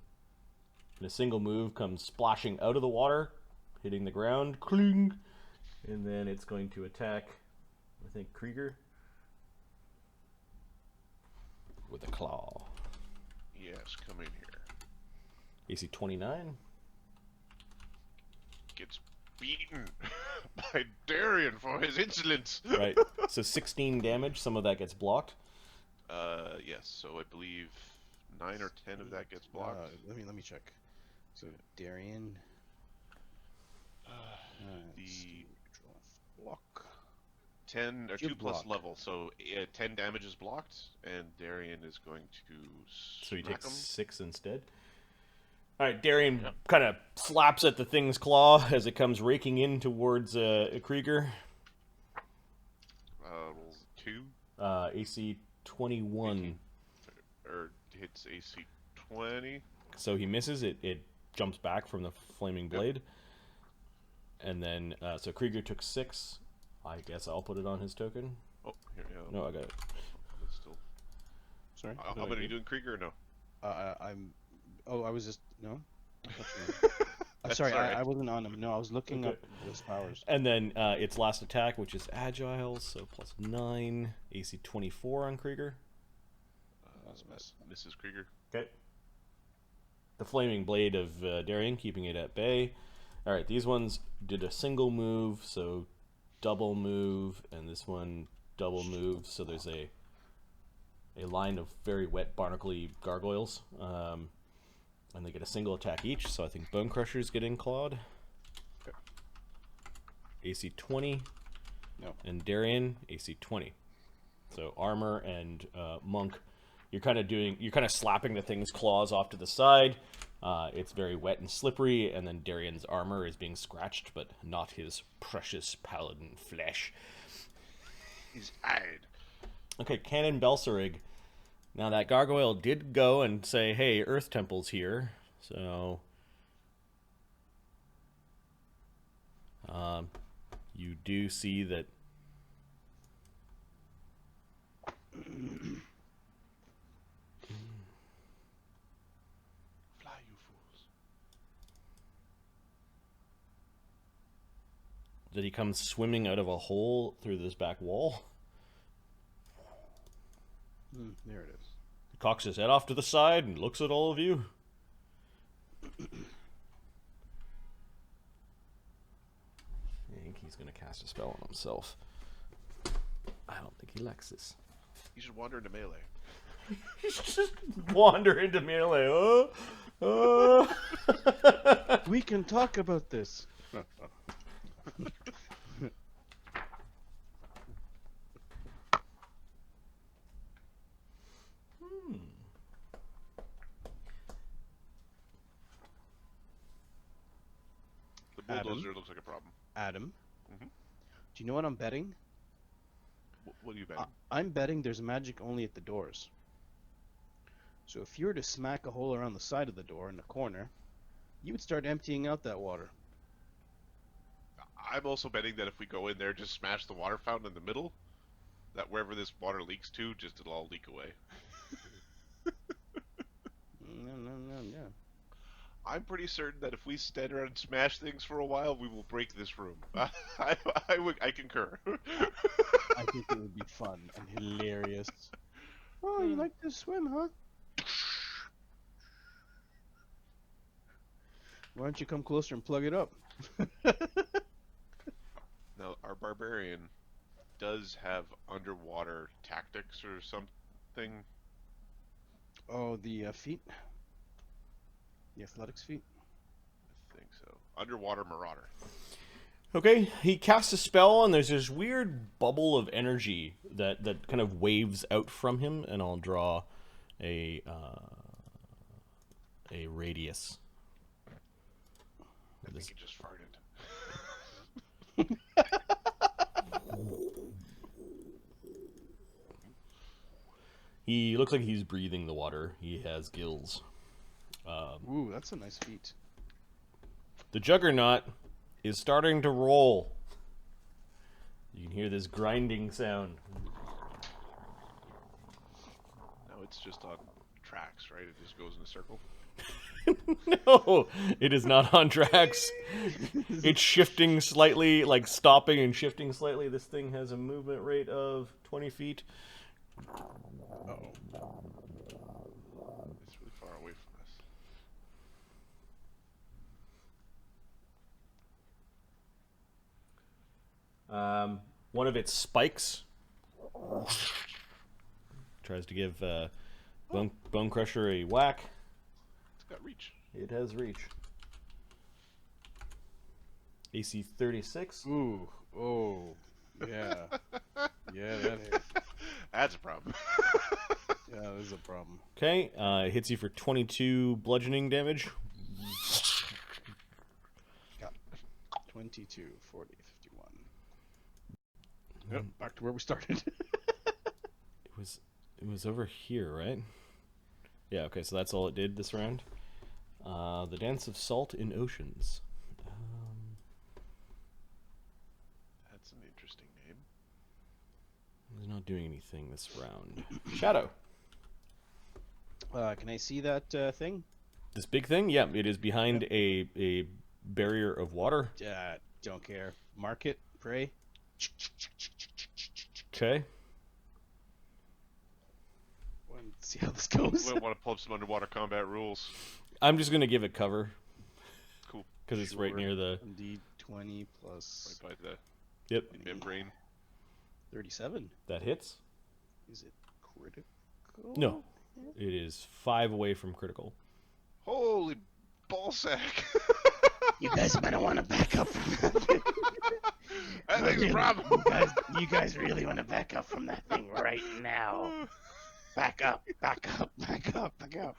in a single move, comes splashing out of the water, hitting the ground, cling, and then it's going to attack, I think, Krieger with a claw. Yes, come in here. AC 29. Gets beaten by Darian for his insolence. Right. So 16 damage. Some of that gets blocked. Yes. So I believe 9 or 10 of that gets blocked. Let me check. So Darian. The block. 10 or You 2 plus block. level, so 10 damage is blocked, and Darian is going to So he smack takes him. 6 instead. All right, Darian kind of slaps at the thing's claw as it comes raking in towards Krieger. Rolls 2, AC 21. or hits AC 20. So he misses it. It jumps back from the flaming blade. And then, so Krieger took 6. I guess I'll put it on his token. Oh, here we go. No, I got it. It's still... Sorry. How many are you doing, Krieger, or no? I'm. Oh, I was just no. I'm That's sorry, all right. I wasn't on him. No, I was looking Okay. up his powers. And then its last attack, which is Agile, so plus 9. AC 24 on Krieger. That's a miss. Mrs. Krieger. Okay. The flaming blade of Darian, keeping it at bay. All right, these ones did a single move, so double move, and this one double move. So there's a line of very wet, barnacle-y gargoyles, and they get a single attack each. So I think Bone Crusher's getting clawed. Okay. AC 20. No. And Darian AC 20. So armor and monk. You're kind of slapping the thing's claws off to the side. It's very wet and slippery, and then Darian's armor is being scratched, but not his precious paladin flesh. He's eyed. Okay, Canon Belsorig. Now that gargoyle did go and say, "Hey, Earth Temple's here," so you do see that. Fly, you fools. That he comes swimming out of a hole through this back wall. There it is. He cocks his head off to the side and looks at all of you. I think he's going to cast a spell on himself. I don't think he likes this. You should wander into melee. Just wander into melee. We can talk about this. The bulldozer looks like a problem. Adam. Mhm. Do you know what I'm betting? What are you betting? I'm betting there's magic only at the doors. So if you were to smack a hole around the side of the door in the corner, you would start emptying out that water. I'm also betting that if we go in there, just smash the water fountain in the middle, that wherever this water leaks to, just it'll all leak away. No. I'm pretty certain that if we stand around and smash things for a while, we will break this room. I concur. I think it would be fun and hilarious. Oh, you like to swim, huh? Why don't you come closer and plug it up? Now, our barbarian does have underwater tactics or something. Oh, the feet. The athletics feet. I think so. Underwater Marauder. Okay, he casts a spell, and there's this weird bubble of energy that kind of waves out from him, and I'll draw a radius. I think he just farted. He looks like he's breathing the water. He has gills. Ooh, that's a nice feat. The Juggernaut is starting to roll. You can hear this grinding sound. No, it's just on tracks, right? It just goes in a circle. No, it is not on tracks. It's shifting slightly, like stopping and shifting slightly. This thing has a movement rate of 20 feet. Uh-oh. It's really far away from us. One of its spikes tries to give Bone Crusher a whack. It's got reach. It has reach. AC 36. Ooh. Oh. Yeah. Yeah, that hit. That's a problem. Yeah, that is a problem. Okay, it hits you for 22 bludgeoning damage. Got 22, 40, 51. Yep, back to where we started. It was over here, right? Yeah, okay, so that's all it did this round. The Dance of Salt in Oceans. That's an interesting name. He's not doing anything this round. Shadow. Can I see that thing? This big thing? Yeah, it is behind a barrier of water. Don't care. Mark it. Pray. Okay. See how this goes. We want to pull up some underwater combat rules. I'm just going to give it cover. Cool. Because it's right near the... Indeed, 20 plus Right by the Yep, membrane. 37. that hits. Is it critical? No. It is 5 away from critical. Holy ballsack! You guys might want to back up from that thing. I think the problem. You guys really want to back up from that thing right now. Back up, back up, back up, back up.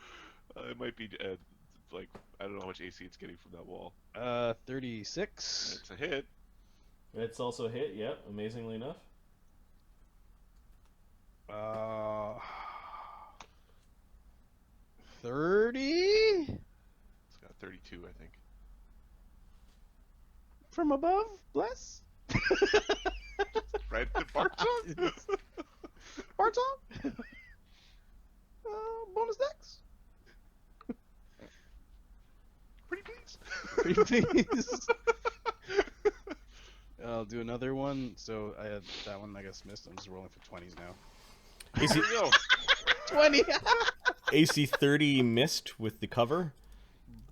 It might be like I don't know how much AC it's getting from that wall. 36. It's a hit. It's also a hit, yep, amazingly enough. 30 It's got 32, I think. from above. Bless. Right to Bartok? Bartok. Bonus dex. Pretty please. Pretty please. I'll do another one. So I had that one, I guess, missed. I'm just rolling for 20s now. AC, Here we go. 20. AC 30 missed with the cover.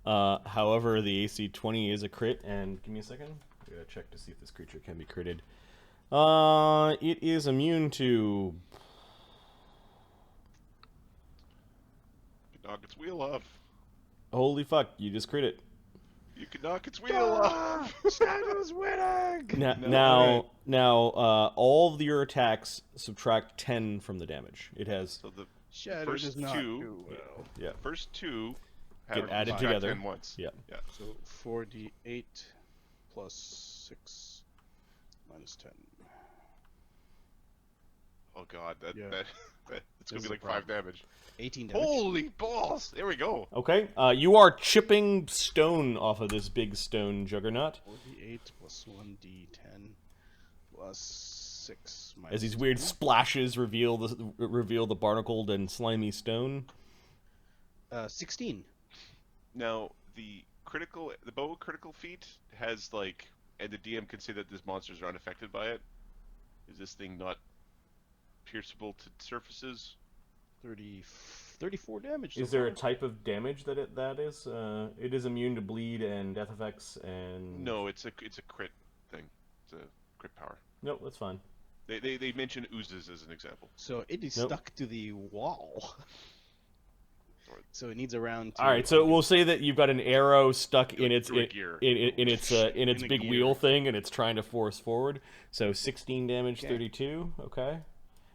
However, the AC 20 is a crit, and give me a second. I gotta check to see if this creature can be critted. It is immune to... You can knock its wheel off. Holy fuck, you just crit it. You can knock its wheel off. Shadow's winning. Now, all of your attacks subtract 10 from the damage. It has... So the Shadow first does not two- do well. Yeah. first two Get have added subtract together. 10 once. Yeah. Yeah. So 4d8 plus 6 minus 10. Oh god, that's Yeah. gonna This be is like a 5 damage. 18 damage. Holy balls! There we go. Okay, you are chipping stone off of this big stone juggernaut. 4d8 plus 1d10 plus 6 minus As these weird 10. splashes reveal the barnacled and slimy stone. 16. Now the bow critical feat has like, and the DM can say that these monsters are unaffected by it. Is this thing not pierceable to surfaces? 34 damage. Is there a type of damage that is? It is immune to bleed and death effects and... No, it's a crit thing. It's a crit power. Nope, that's fine. They mention oozes as an example. So it is Nope. stuck to the wall. So it needs a round. All right, so we'll say that you've got an arrow stuck in its through a gear. in its In a big gear. wheel thing, and it's trying to force forward. So 16 damage, Okay. 32. Okay,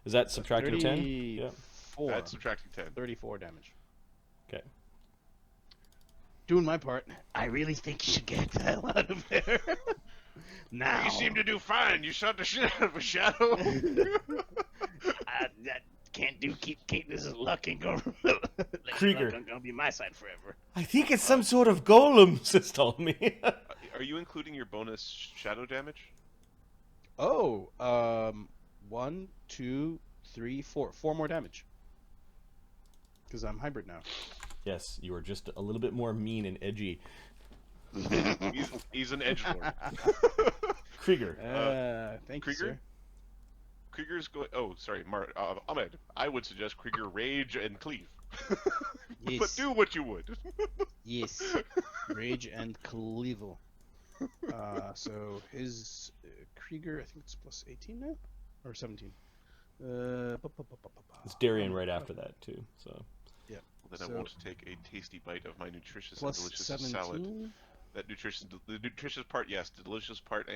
is that subtracting 10? Yeah. 34. That's subtracting 10. 34 damage. Okay. Doing my part. I really think you should get the hell out of there. Now. You seem to do fine. You shot the shit out of a shadow. That can't do. Keep this is luck ain't gonna. Krieger. Luck ain't gonna be my side forever. I think it's some sort of golem, Sis told me. Are you including your bonus shadow damage? Oh, 1, 2, 3, 4. 4 more damage. Because I'm hybrid now. Yes, you are just a little bit more mean and edgy. He's an edgelord. Krieger. Thank Krieger? you, sir. Krieger's going. Oh, sorry, Ahmed. I would suggest Krieger rage and cleave. But Yes. do what you would. Yes. Rage and Cleavel. So his Krieger, I think it's plus 18 now? Or 17. It's Darian right after that too. So Then So- I want to take a tasty bite of my nutritious Plus and delicious 17. salad. That the nutritious part, yes. The delicious part,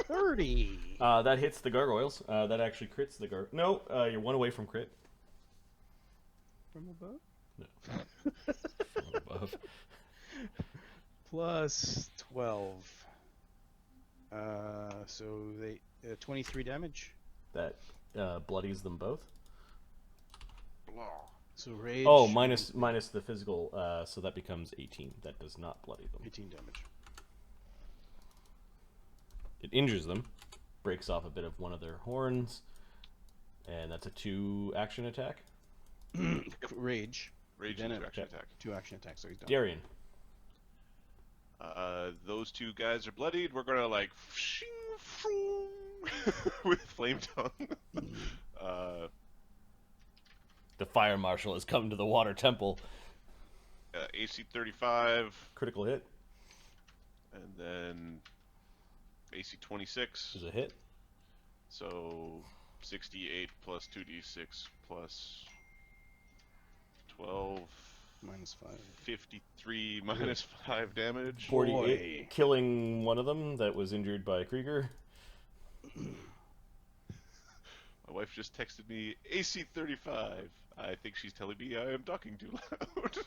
30. that hits the gargoyles. That actually crits the No, you're one away from crit. From above? No. From above. Plus 12. So they 23 damage. That bloodies them both. blah. So rage. Oh, minus the physical, so that becomes 18. That does not bloody them. 18 damage. It injures them, breaks off a bit of one of their horns, and that's a 2-action attack. Rage. Rage Then and it- action attack. 2 action attacks, so he's done. Darian. Those two guys are bloodied. We're gonna like with flame tongue. The fire marshal has come to the water temple. AC 35, Critical hit and then AC 26. is a hit. So 68 plus 2d6 plus 12, Minus 5. 53 minus 5 damage. 48, Boy. killing one of them that was injured by Krieger. My wife just texted me AC 35. I think she's telling me I am talking too loud.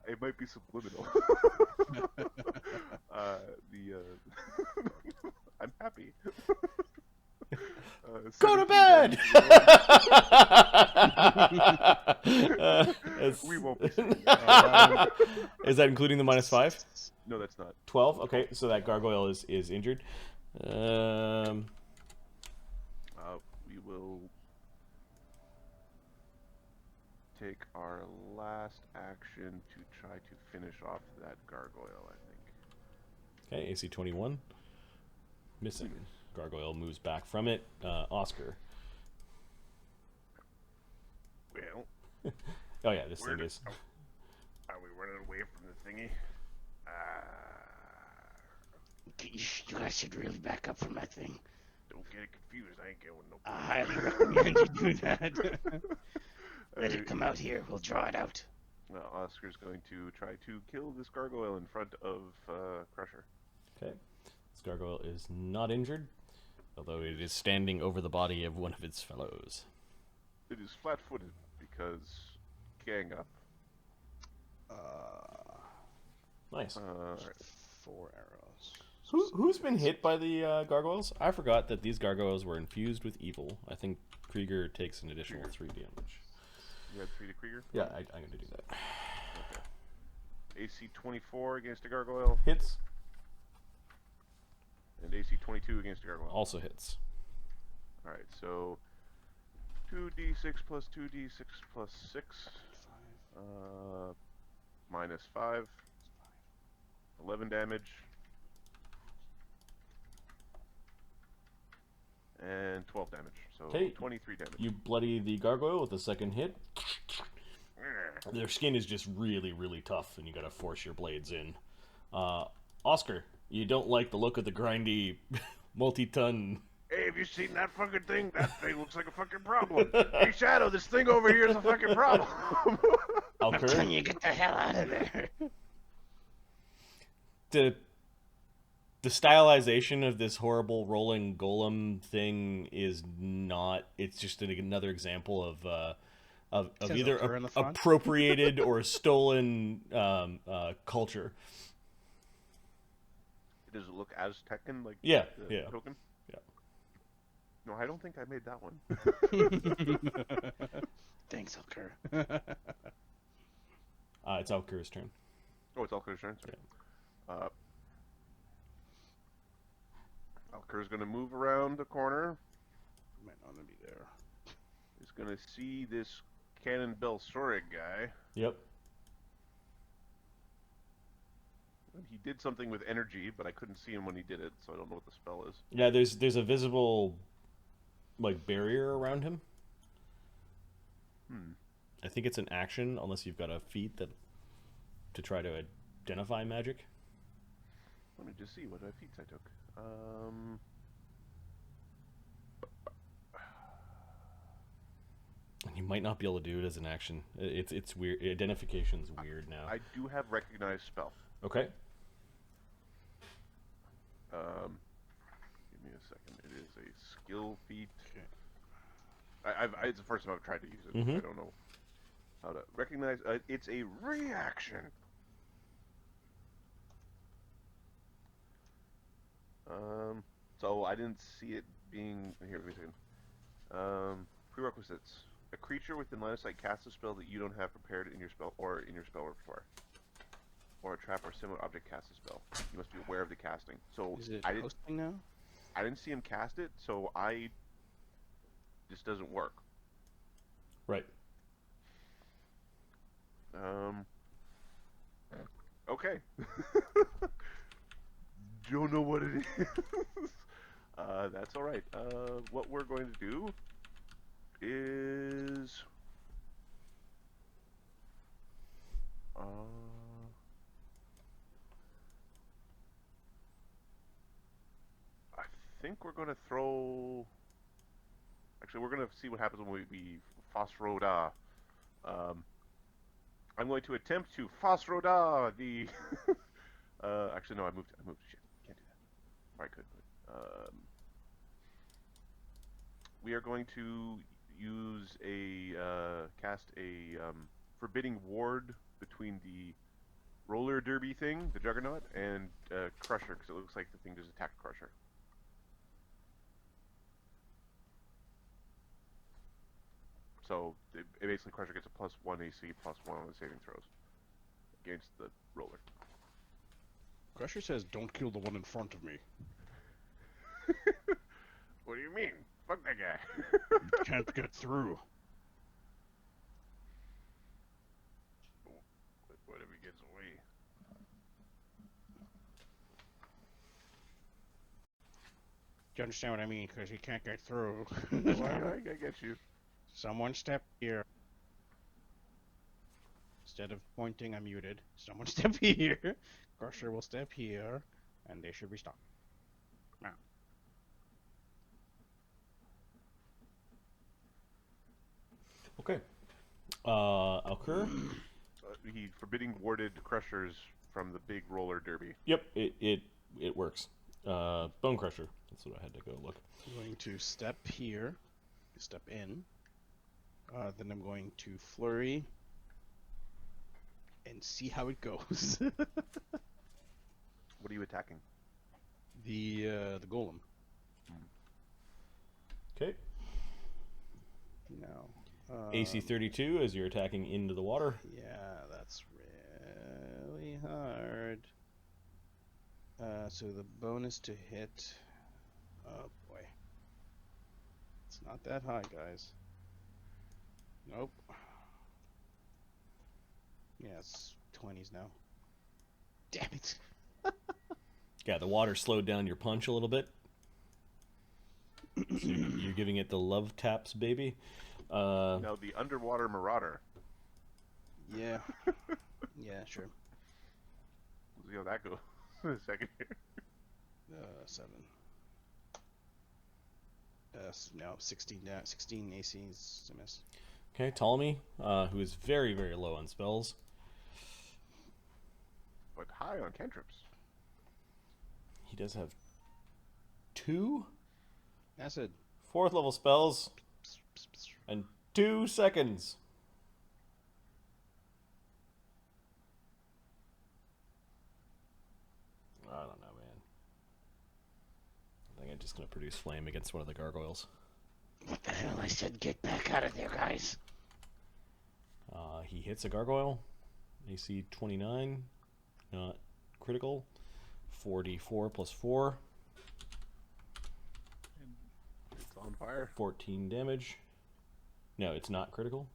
It might be subliminal. I'm happy. Go to 17 bed! damage. We won't be saying Is that including the minus 5? No, that's not. 12? Okay, so that gargoyle is injured. We will take our last action to try to finish off that gargoyle, I think. Okay, AC 21. Missing. Gargoyle moves back from it. Oscar. Well, Oh yeah, this Where thing did- is. are we running away from the thingy? You guys should really back up from that thing. Don't get it confused. I ain't going no. I highly recommend you do that. Let it come out here. We'll draw it out. Well, Oscar's going to try to kill this gargoyle in front of Crusher. Okay. This gargoyle is not injured, although it is standing over the body of one of its fellows. It is flat-footed because gang up. Nice. Alright. 4 arrows. Who's been hit by the gargoyles? I forgot that these gargoyles were infused with evil. I think Krieger takes an additional 3 damage. You had 3 to Krieger? Yeah, I'm going to do that. AC 24 against a gargoyle, Hits. and AC 22 against a gargoyle. Also hits. Alright, so 2d6 plus 2d6 plus 6. Minus 5. 11 damage. And 12 damage. So Okay. 23 damage. You bloody the gargoyle with the second hit. Their skin is just really, really tough, and you gotta force your blades in. Oscar, you don't like the look of the grindy, multi-ton Hey, have you seen that fucking thing? That thing looks like a fucking problem. Hey, Shadow, this thing over here is a fucking problem. I'm telling Alkur, you, get the hell out of there. the stylization of this horrible rolling golem thing is not. It's just another example of Says either Alkur in the font. appropriated or stolen culture. Does it look Aztecan like Yeah, the yeah. token? Yeah. No, I don't think I made that one. Thanks, Alkur. It's Alkur's turn. Oh, it's Alkur's turn. Sorry. Alkur's gonna move around the corner. Might not be there. He's gonna see this Canon Belsorig guy. Yep. He did something with energy, but I couldn't see him when he did it, so I don't know what the spell is. Yeah, there's a visible like barrier around him. I think it's an action unless you've got a feat that to try to identify magic. Let me just see what feats I took. And you might not be able to do it as an action. It's weird. Identification's weird now. I do have recognized spell. Okay. Give me a second. It is a skill feat. Okay. It's the first time I've tried to use it. Mhm. I don't know how to recognize. It's a reaction. So I didn't see it being here. Wait a second. Prerequisites: a creature within line of sight casts a spell that you don't have prepared in your spell repertoire, or a trap or similar object casts a spell. You must be aware of the casting. So Is it I didn't. hosting now? I didn't see him cast it, so this doesn't work. Right. Okay. Don't know what it is. That's all right. What we're going to do is I think we're going to throw. Actually, we're going to see what happens when we Phosroda. I'm going to attempt to Phosroda the. Actually, no, I moved. Shit, can't do that. Or I could. But, we are going to use cast a forbidding ward between the roller derby thing, the Juggernaut, and Crusher, because it looks like the thing just attacked Crusher. So basically, Crusher gets a +1 AC, +1 on the saving throws against the roller. Crusher says, "Don't kill the one in front of me." What do you mean? Fuck that guy. You can't get through. What if he gets away? Do you understand what I mean? Because he can't get through. I get you. Someone step here. Instead of pointing, I'm muted. Someone step here. Crusher will step here, and they should be stopped. Now. Okay. Alkur. He forbidding warded Crushers from the big roller derby. Yep. It works. Bone Crusher. That's what I had to go look. I'm going to step here. Step in. Then I'm going to flurry. And see how it goes. What are you attacking? The golem. Okay. No. AC 32 as you're attacking into the water. Yeah, that's really hard. So the bonus to hit. Oh boy. It's not that high, guys. Nope. Yeah, it's 20s now. Damn it. Yeah, the water slowed down your punch a little bit. So you're giving it the love taps, baby. Now the underwater marauder. Yeah. Yeah, sure. Let's see how that goes. In a second here. 7. No, 16 AC is a miss. Okay, Ptolemy, who is very, very low on spells. But high on cantrips. He does have 2 Acid. 4th level spells and 2 seconds. I don't know, man. I think I'm just going to produce flame against one of the gargoyles. What the hell? I said get back out of there, guys. He hits a gargoyle. AC 29. Not critical. 4d4 plus 4. It's on fire. 14 damage. No, it's not critical.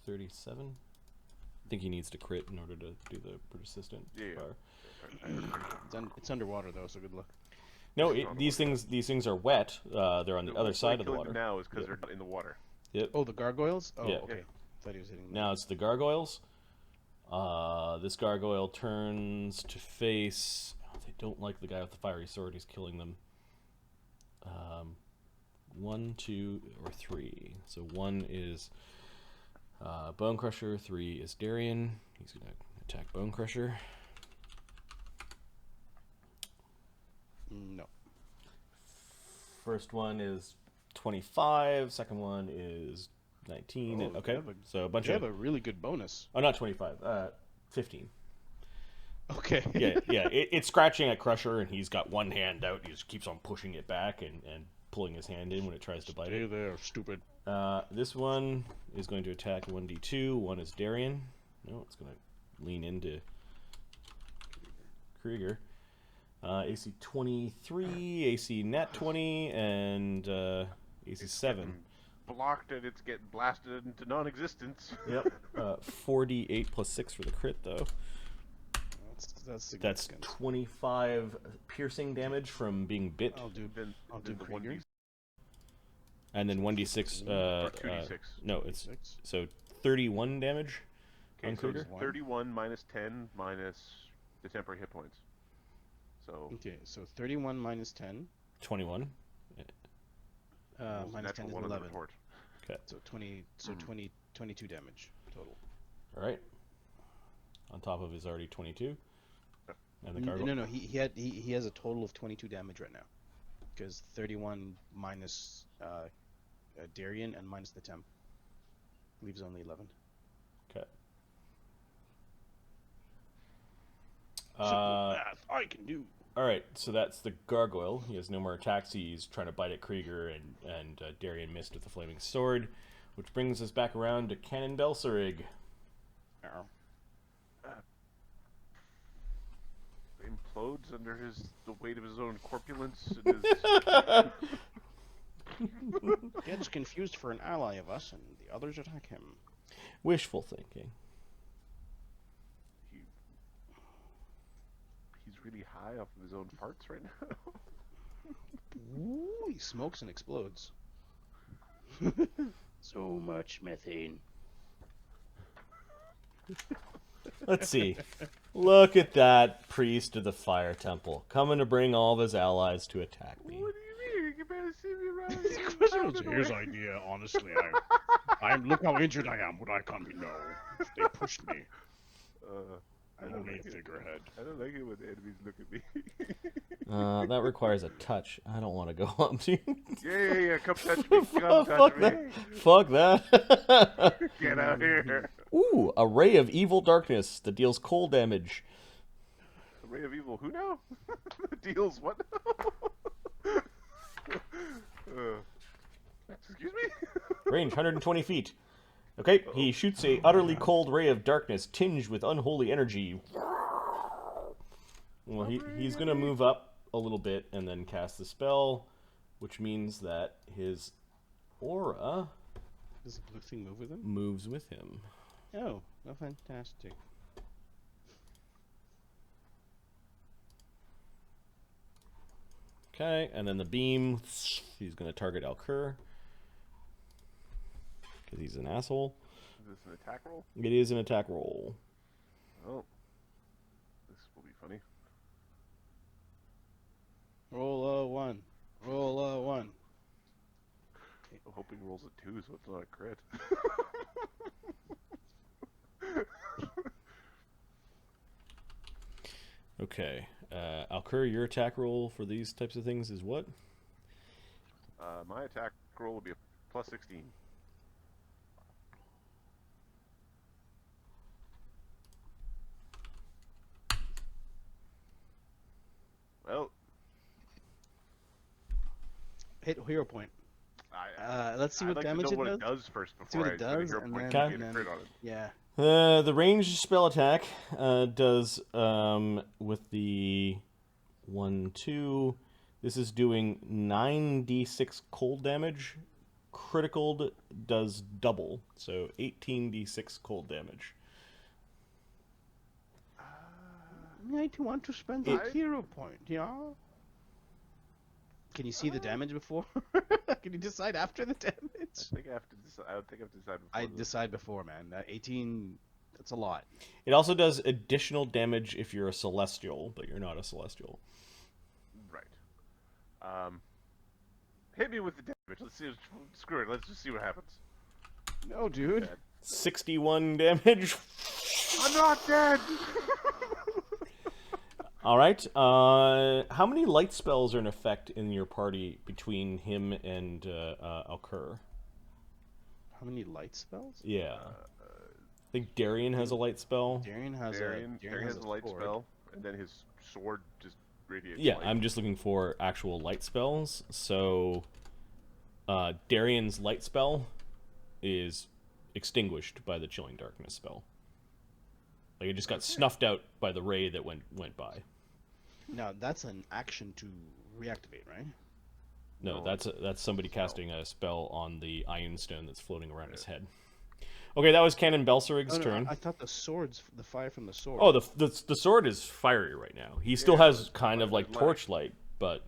37. I think he needs to crit in order to do the persistent fire. It's underwater though, so good luck. No, these things are wet. They're on the other side of the water. Now is because they're not in the water. Yep. Oh, the gargoyles? Oh, Yeah. okay. Thought he was hitting them. Now it's the gargoyles. This gargoyle turns to face. Oh, they don't like the guy with the fiery sword. He's killing them. 1, 2, or 3. So 1 is Bone Crusher. 3 is Darian. He's gonna attack Bone Crusher. No. First one is 25. Second one is 19. Oh, Okay, so a bunch You of. have a really good bonus. Oh, not 25. 15. Okay. Yeah. It's scratching at Crusher, and he's got one hand out. He just keeps on pushing it back and pulling his hand in when it tries to bite Stay it. there, stupid. This one is going to attack 1d2. One is Darian. No, it's going to lean into Krieger. AC 23, AC nat 20, and AC 7. Blocked and it's getting blasted into non-existence. Yep. 4d8 plus 6 for the crit, though. That's That's significant. 25 piercing damage from being bit. I'll do The Krieger. And then 1d6. Or 2d6. No, it's 6. so 31 damage Okay, on so Krieger. it's 31 minus 10 minus the temporary hit points. So Okay, so 31 minus 10. 21. Minus 10 is one on the 11. report. Okay. So 20. So 22 damage total. All right. On top of his already 22. And the No, gargoyle. no. He has a total of 22 damage right now, because 31 minus Darian and minus the temp leaves only 11. Okay. Simple math I can do. All right, so that's the gargoyle. He has no more attacks. He's trying to bite at Krieger, and Darian missed with the flaming sword, which brings us back around to Canon Belsorig. Ow. Implodes under the weight of his own corpulence. And his, Gets confused for an ally of us, and the others attack him. Wishful thinking. he's really high off of his own farts right now. Ooh, he smokes and explodes. So much methane. Let's see. Look at that priest of the fire temple coming to bring all of his allies to attack me. What do you mean? You can barely see me around It here. was his idea, honestly. Look how injured I am. Would I come? No. They pushed me. I'm only a figurehead. I don't like it when the enemies look at me. That requires a touch. I don't want to go up to you. Yeah. Come touch me. Come touch Fuck me. that. Fuck that. Get out here. Ooh, a ray of evil darkness that deals cold damage. A ray of evil. Who now? Deals what now? Excuse me? Range 120 feet. Okay, he shoots a utterly cold ray of darkness tinged with unholy energy. Well, he's going to move up a little bit and then cast the spell, which means that his aura Does the blue thing move with him? moves with him. Oh, fantastic. Okay, and then the beam, he's going to target Alkur. Because he's an asshole. Is this an attack roll? It is an attack roll. Oh. This will be funny. Roll a 1. Roll a 1. I'm hoping rolls a 2, so it's not a crit. Okay. Alkur, your attack roll for these types of things is what? My attack roll will be a plus 16. Well, Hit hero point. Let's see I'd what like damage to know it what does. it does first See what before it I put a does, hero and point then- to get a and crit then- on it. Yeah. The ranged spell attack does with the 1, 2. This is doing 9d6 cold damage. Critical does double, so 18d6 cold damage. Might want to spend It- a hero point, yeah? Can you see the damage before? Can you decide after the damage? I think I have to decide. I don't think I have to decide before. I this. decide before, man. 18, that's a lot. It also does additional damage if you're a celestial, but you're not a celestial. Right. Hit me with the damage. Let's see. Screw it. Let's just see what happens. No, dude. Bad. 61 damage. I'm not dead. All right. How many light spells are in effect in your party between him and Alkur? How many light spells? Yeah. I think Darian has a light spell. Darian has Darian has a light sword. spell, and then his sword just radiates Yeah, light. I'm just looking for actual light spells. So, Darian's light spell is extinguished by the Chilling Darkness spell. Like it just got snuffed out by the ray that went by. Now, that's an action to reactivate, right? No, No, that's somebody casting a spell on the Iron Stone that's floating around his head. Okay, that was Canon Belsorig's Oh, no, turn. I thought the swords, the fire from the sword. Oh, the sword is fiery right now. He still Yeah, has it's kind of like light. torchlight, but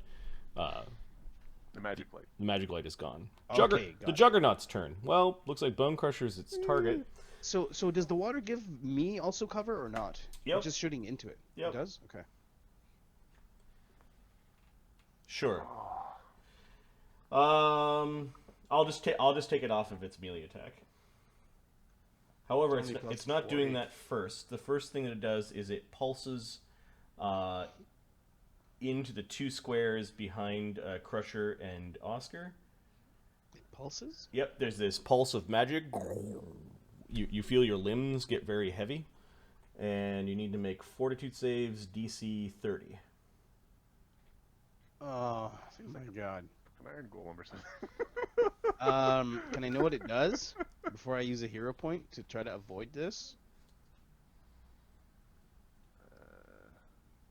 The magic light. the magic light is gone. Okay, The gotcha. Juggernaut's turn. Well, looks like Bone Crusher's its target. So does the water give me also cover or not? Yep. Or just shooting into it? Yep. It does? Okay. Sure. I'll just take it off of its melee attack. However, It's only plus it's not doing 40. that first. The first thing that it does is it pulses into the 2 squares behind Crusher and Oscar. It pulses? Yep, there's this pulse of magic. You feel your limbs get very heavy, and you need to make fortitude saves DC 30. Oh my god. An iron golem or something. Can I know what it does before I use a hero point to try to avoid this?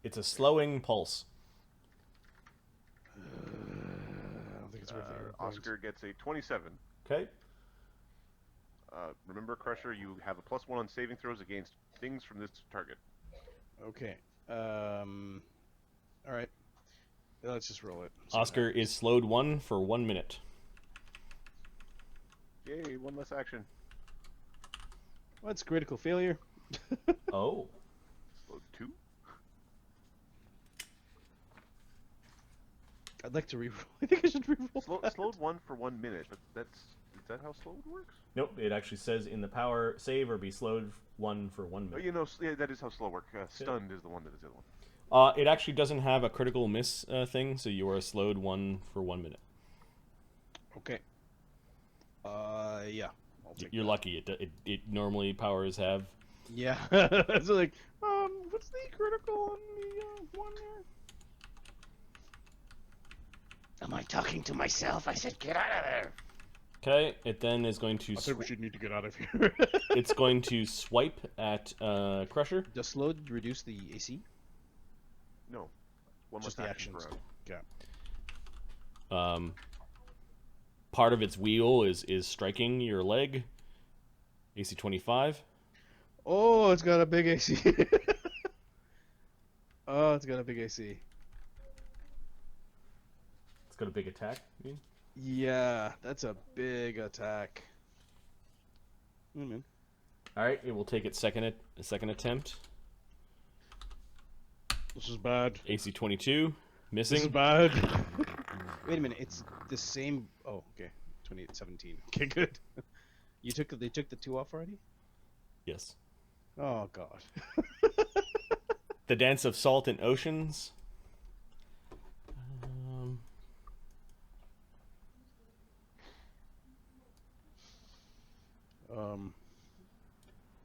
It's a slowing pulse. I don't think it's worth the hero point. Oscar gets a 27. Okay. Remember, Crusher, you have a +1 on saving throws against things from this target. Okay. All right. Let's just roll it. See what Oscar is slowed 1 for 1 minute. Yay, one less action. What's critical failure? Oh. Slowed 2. I'd like to reroll. I think I should reroll. that. Slowed 1 for 1 minute, but is that how slowed works? Nope, it actually says in the power save or be slowed 1 for 1 Oh, minute. you know, yeah, that is how slow work. Stunned is the one that is the other one. It actually doesn't have a critical miss thing, so you are slowed 1 for 1 minute. Okay. Yeah. I'll take You're that. lucky. It normally powers have. Yeah. So like, what's the critical on the one there? Am I talking to myself? I said, get out of there. Okay, it then is going to. I think we should need to get out of here. It's going to swipe at Crusher. Does slow reduce the AC? No. One Just less the action per actions. round. Yeah. Part of its wheel is striking your leg. AC 25. Oh, it's got a big AC. Oh, it's got a big AC. It's got a big attack. You mean? Yeah, that's a big attack. Man. All right, it will take its second attempt. This is bad. AC 22. This is Missing. bad. Wait a minute. It's the same. Oh, okay. 28, 17. Okay, good. They took the 2 off already? Yes. Oh, God. The Dance of Salt and Oceans.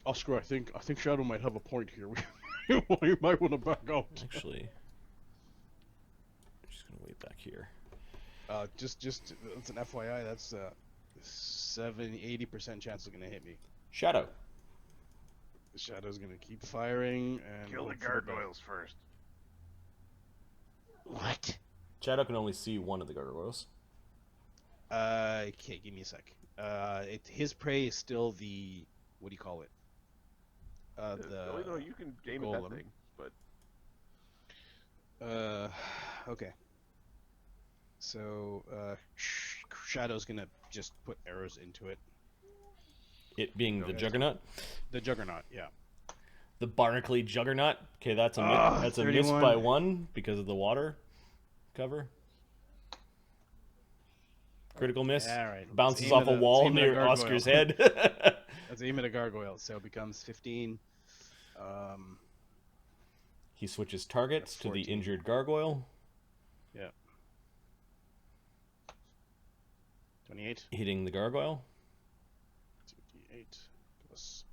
Oscar, I think Shadow might have a point here. We might want to back out. Actually, I'm just gonna wait back here. Just it's an FYI. That's 80% chance it's gonna hit me. Shadow. The Shadow's gonna keep firing and Kill the hope for best. gargoyles first. What? Shadow can only see one of the gargoyles. Okay, give me a sec. His prey is still the, what do you call it? No, you can aim at that golem. thing, but Okay. So, Shadow's gonna just put arrows into it. It being the Okay. Juggernaut. The Juggernaut, yeah. The Barnacle Juggernaut. Okay, that's a that's a miss 31. by 1 because of the water cover. Critical miss. All right. Bounces Let's aim off at a wall let's aim at near gargoyle. Oscar's head. Let's aim at a gargoyle, so it becomes 15. He switches targets to the 14. injured gargoyle, Yeah. 28. hitting the gargoyle. 28 plus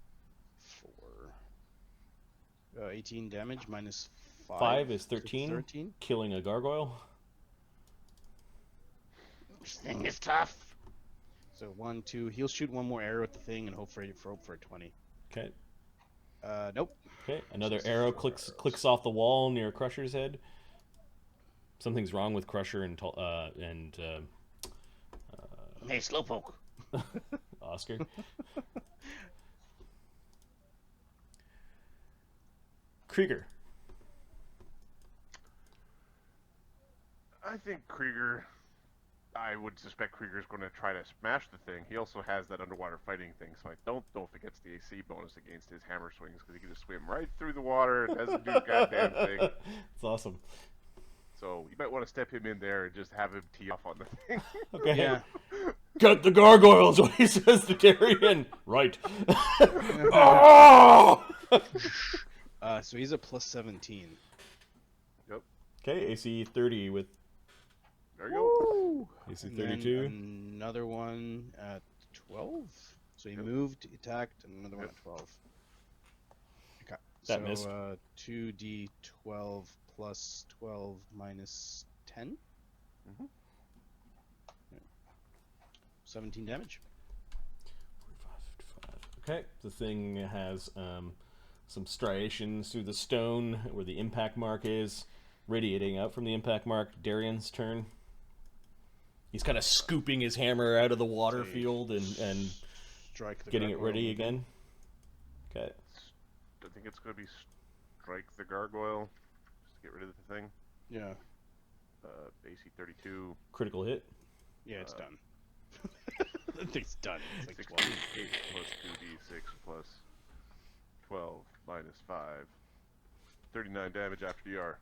4. 18 damage minus 5. 5 is so 13, 13. killing a gargoyle. This thing is tough. So 1, 2. He'll shoot one more arrow at the thing and hope for a 20. Okay. Nope. Okay. Another arrow clicks off the wall near Crusher's head. Something's wrong with Crusher and Hey, Slowpoke. Oscar. Krieger. I think Krieger. I would suspect Krieger's going to try to smash the thing. He also has that underwater fighting thing, so I don't know if it gets the AC bonus against his hammer swings because he can just swim right through the water and doesn't do a goddamn thing. It's awesome. So you might want to step him in there and just have him tee off on the thing. Okay. Yeah. Get the gargoyles, what he says to Darian. Right. Oh! So he's a plus 17. Yep. Okay, AC 30 with There you go. AC And then 32. another one at 12. So he Yep. moved, attacked, and another one Yep. at 12. Okay. That so, missed. 2d12 plus 12 minus 10. Mhm. 17 damage. 45, 55. Okay, the thing has some striations through the stone where the impact mark is, radiating out from the impact mark. Darian's turn. He's kind of scooping his hammer out of the water field and Strike the getting it gargoyle ready with it. again. Okay. I think it's going to be strike the gargoyle. Just to get rid of the thing. Yeah. AC 32. Critical hit. Yeah, it's done. That thing's done. It's like 12. 68 plus 2d6 plus 12 minus 5. 39 damage after DR.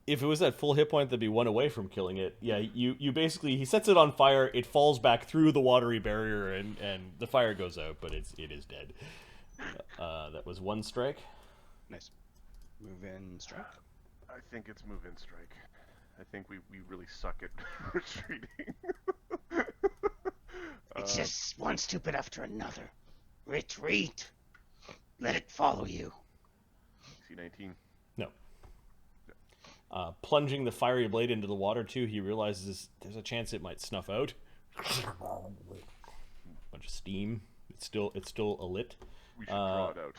If it was at full hit point, that'd be 1 away from killing it. Yeah, you basically, he sets it on fire, it falls back through the watery barrier, and the fire goes out, but it is dead. That was 1 strike. Nice. Move in, strike. I think it's move in strike. I think we really suck at retreating. It's just one stupid after another. Retreat. Let it follow you. AC 19. No. Plunging the fiery blade into the water too, he realizes there's a chance it might snuff out. Bunch of steam. It's still alit. We should draw it out.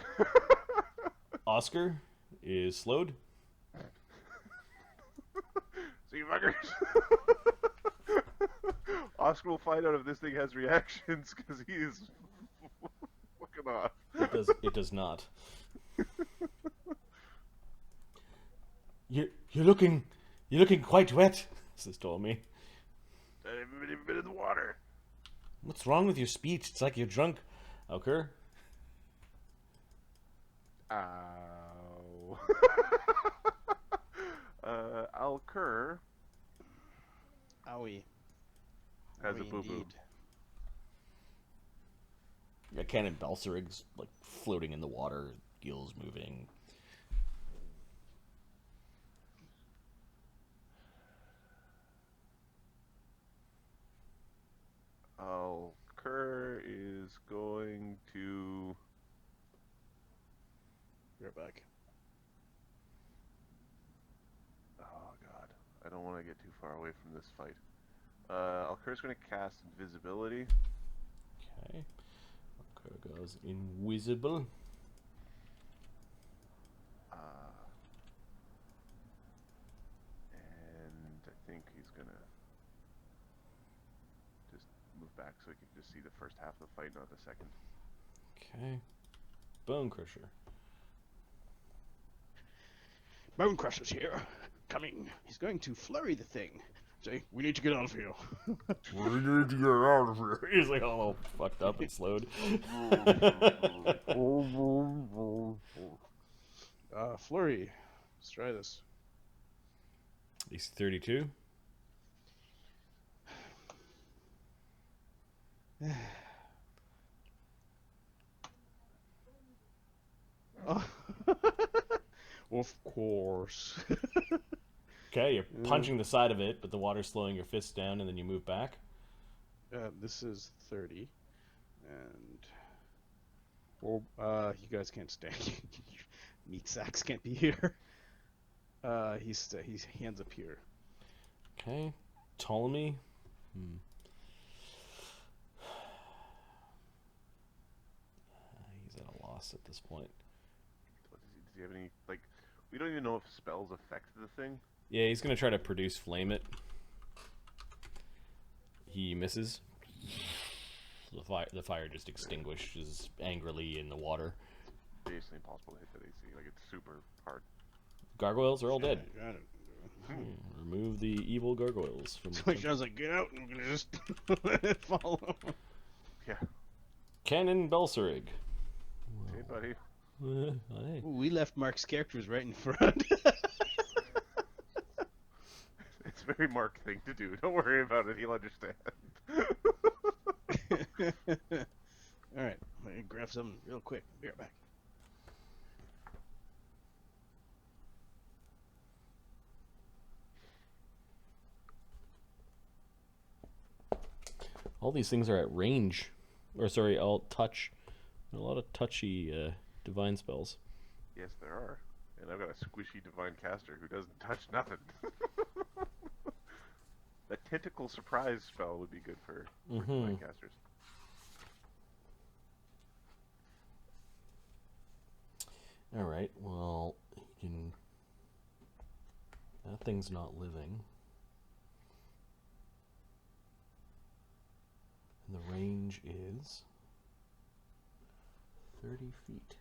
Oscar is slowed. See you fuckers. Oscar will find out if this thing has reactions because he is fucking off. It does not. You're looking quite wet, Sis told me. I haven't even been in the water. What's wrong with your speech? It's like you're drunk. Alkur? Ow. Alkur Owie. has a Owie boo-boo. indeed. Yeah, Canon Belsorig's like floating in the water, gills moving. Alkur is going to... Be right back. Oh god, I don't want to get too far away from this fight. Alkur's going to cast invisibility. Okay. Alkur goes invisible. And I think he's going to just move back so he can just see the first half of the fight, not the second. Okay. Bone Crusher. Bone Crusher's here. Coming. He's going to flurry the thing. Say, we need to get out of here. We need to get out of here. He's like all fucked up and slowed. Flurry. Let's try this. He's 32. Oh. Of course. Okay, you're punching the side of it, but the water's slowing your fist down, and then you move back. This is 30. And... Well, you guys can't stand. Meat sacks can't be here. He hands up here. Okay. Ptolemy. He's at a loss at this point. What does he have any, like, we don't even know if spells affect the thing. Yeah, he's gonna try to produce flame it. He misses. The fire just extinguishes angrily in the water. Basically impossible to hit that AC. Like, it's super hard. Gargoyles are all dead. Got it. Remove the evil gargoyles from So the he sounds like, get out, and we're gonna just let it follow. Yeah. Canon Belsorig. Hey, buddy. Hey. Ooh, we left Mark's characters right in front. It's a very Mark thing to do. Don't worry about it. He'll understand. Alright, let me grab something real quick. Be right back. All these things are at range. Or, sorry, all touch. A lot of touchy divine spells. Yes, there are. And I've got a squishy divine caster who doesn't touch nothing. That tentacle surprise spell would be good for divine casters. Alright, well, he can... That thing's not living. And the range is 30 feet.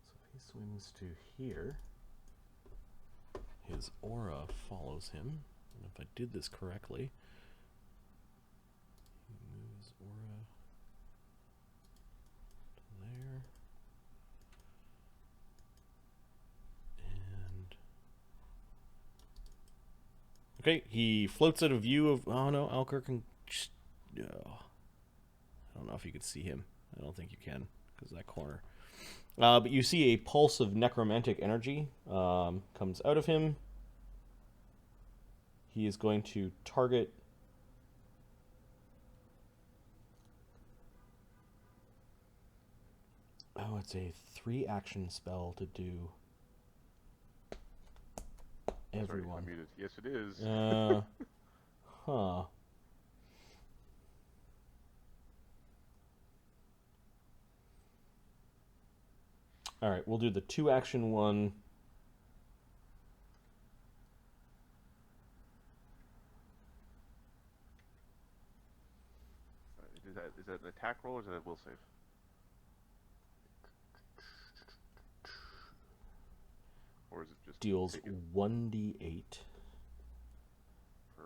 So if he swings to here, his aura follows him. And if I did this correctly, he moves aura to there. And okay, he floats out of view of. Oh no, Alkur can. I don't know if you could see him. I don't think you can because of that corner. But you see a pulse of necromantic energy comes out of him. He is going to target. Oh, it's a 3-action spell to do. Everyone. Sorry, yes, it is. Huh. Alright, we'll do the 2-action one. Is that an attack roll or is that a will save? Or is it just Deals take it 1d8 per,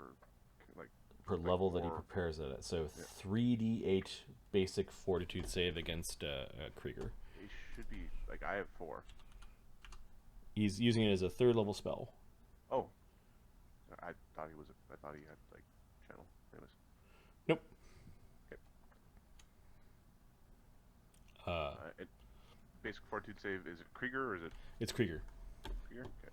like, per like level that he more- prepares it at. So Yeah. 3d8 basic fortitude save against Krieger. He should be like I have 4. He's using it as a 3rd level spell. Oh, I thought he was. I thought he had like channel. Anyways. Nope. Okay. Basic fortitude save, is it Krieger or is it It's Krieger. Krieger? Okay.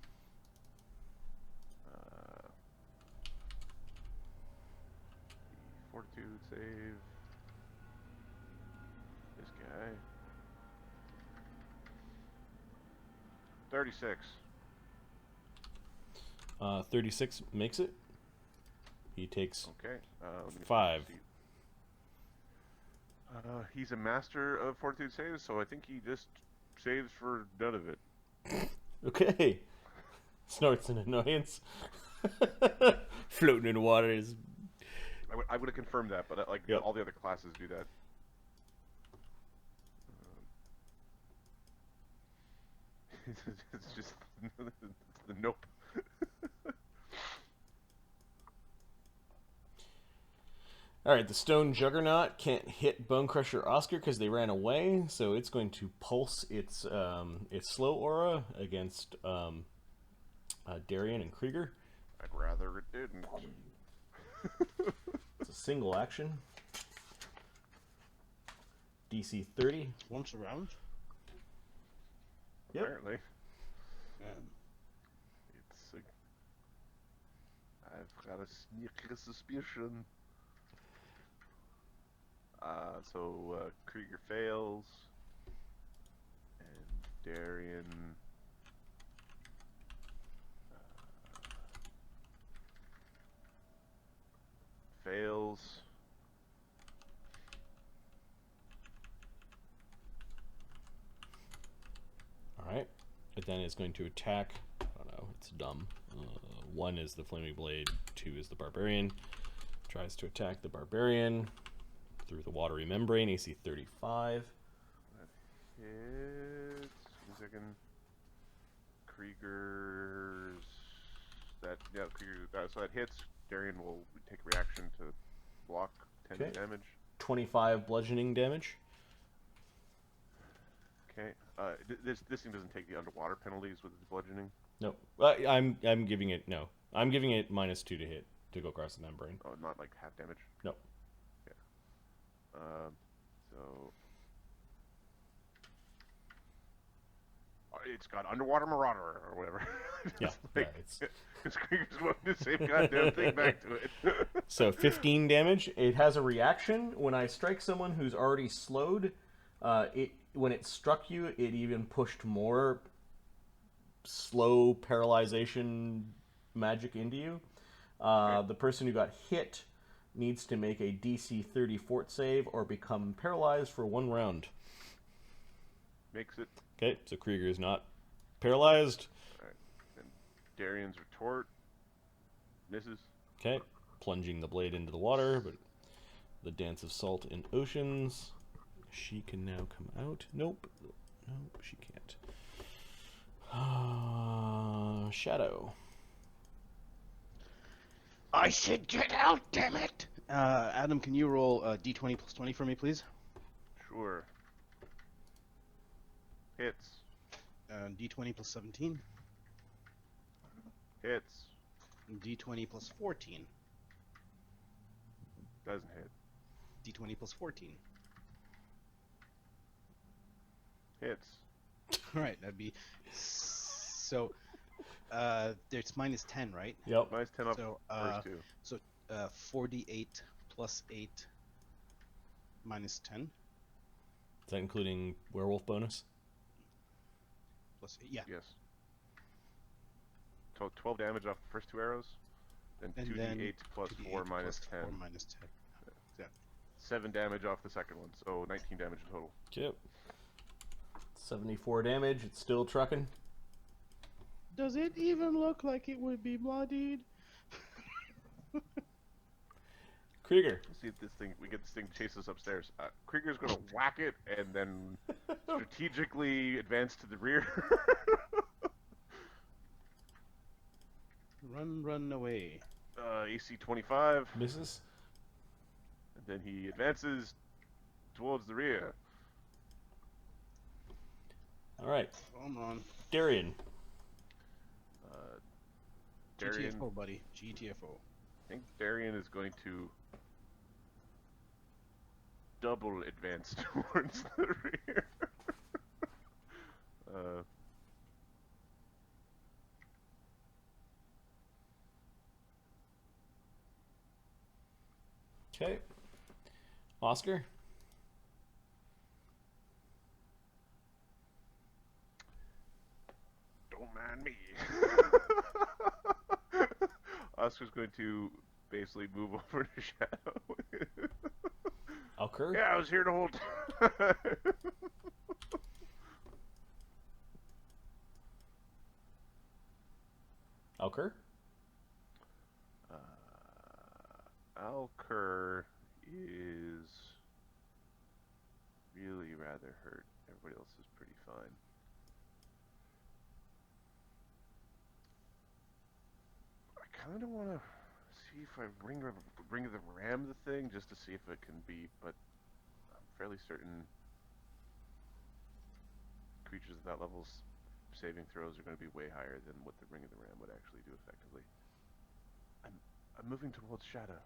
Fortitude save. This guy. 36. 36 makes it. He takes Okay. Let me 5. see. He's a master of fortitude saves, so I think he just saves for none of it. Okay. Snorts in annoyance. Floating in water is. I would have confirmed that, but like Yep. all the other classes do that. It's just the nope. All right, the Stone Juggernaut can't hit Bone Crusher Oscar because they ran away, so it's going to pulse its slow aura against Darian and Krieger. I'd rather it didn't. It's a single action. DC 30. Once around. Yep. Apparently, Yeah. I've got a sneaky suspicion. So Krieger fails, and Darian fails. All right, but then it's going to attack. I don't know. It's dumb. 1 is the Flaming Blade. 2 is the Barbarian. Tries to attack the Barbarian through the watery membrane. AC 35. That hits. 1 second. Krieger's. Krieger. So that hits. Darian will take a reaction to block 10 Okay. damage. 25 bludgeoning damage. Okay. This thing doesn't take the underwater penalties with its bludgeoning. No, I'm giving it no. I'm giving it -2 to hit to go across the membrane. Oh, not like half damage. No. Yeah. So it's got underwater marauder or whatever. Yeah, Like, it's because Krieger's wanting the same goddamn thing back to it. so 15 damage. It has a reaction when I strike someone who's already slowed. When it struck you, it even pushed more slow paralyzation magic into you. Okay. The person who got hit needs to make a DC 30 fort save or become paralyzed for 1 round. Makes it. Okay, so Krieger is not paralyzed. Alright. And Darian's retort misses. Okay, plunging the blade into the water, but the Dance of Salt in Oceans. She can now come out. Nope. Nope, she can't. Shadow. I said get out, damn it! Adam, can you roll d20 plus 20 for me, please? Sure. Hits. D20 plus 17. Hits. D20 plus 14. Doesn't hit. D20 plus 14. Hits. All right, that'd be so. It's minus 10, right? Yep. Minus 10 off So, first two. 48 plus 8 minus 10 Is that including werewolf bonus? plus 8. Yeah. Yes. So 12 damage off the first 2 arrows. Then And 2d8 then plus 2d8 4 minus plus 10. 4 minus 10. Yeah. 7 damage off the second one, so 19 damage in total. Yep. 74 damage. It's still trucking. Does it even look like it would be bloodied? Krieger. Let's see if we get this thing to chase us upstairs. Krieger's gonna whack it and then strategically advance to the rear. Run away. AC 25, Misses. and then he advances towards the rear. All right, Come on. Darian. Darian, GTFO, buddy. GTFO. I think Darian is going to double advance towards the rear. Okay. Oscar. Don't mind me. Oscar's going to basically move over to Shadow. Alkur. Yeah, I was here the whole time. Alkur. Alkur is really rather hurt. Everybody else is pretty fine. I kind of want to see if I ring the ram the thing just to see if it can be, but I'm fairly certain creatures at that level's saving throws are going to be way higher than what the ring of the ram would actually do effectively. I'm moving towards Shadow.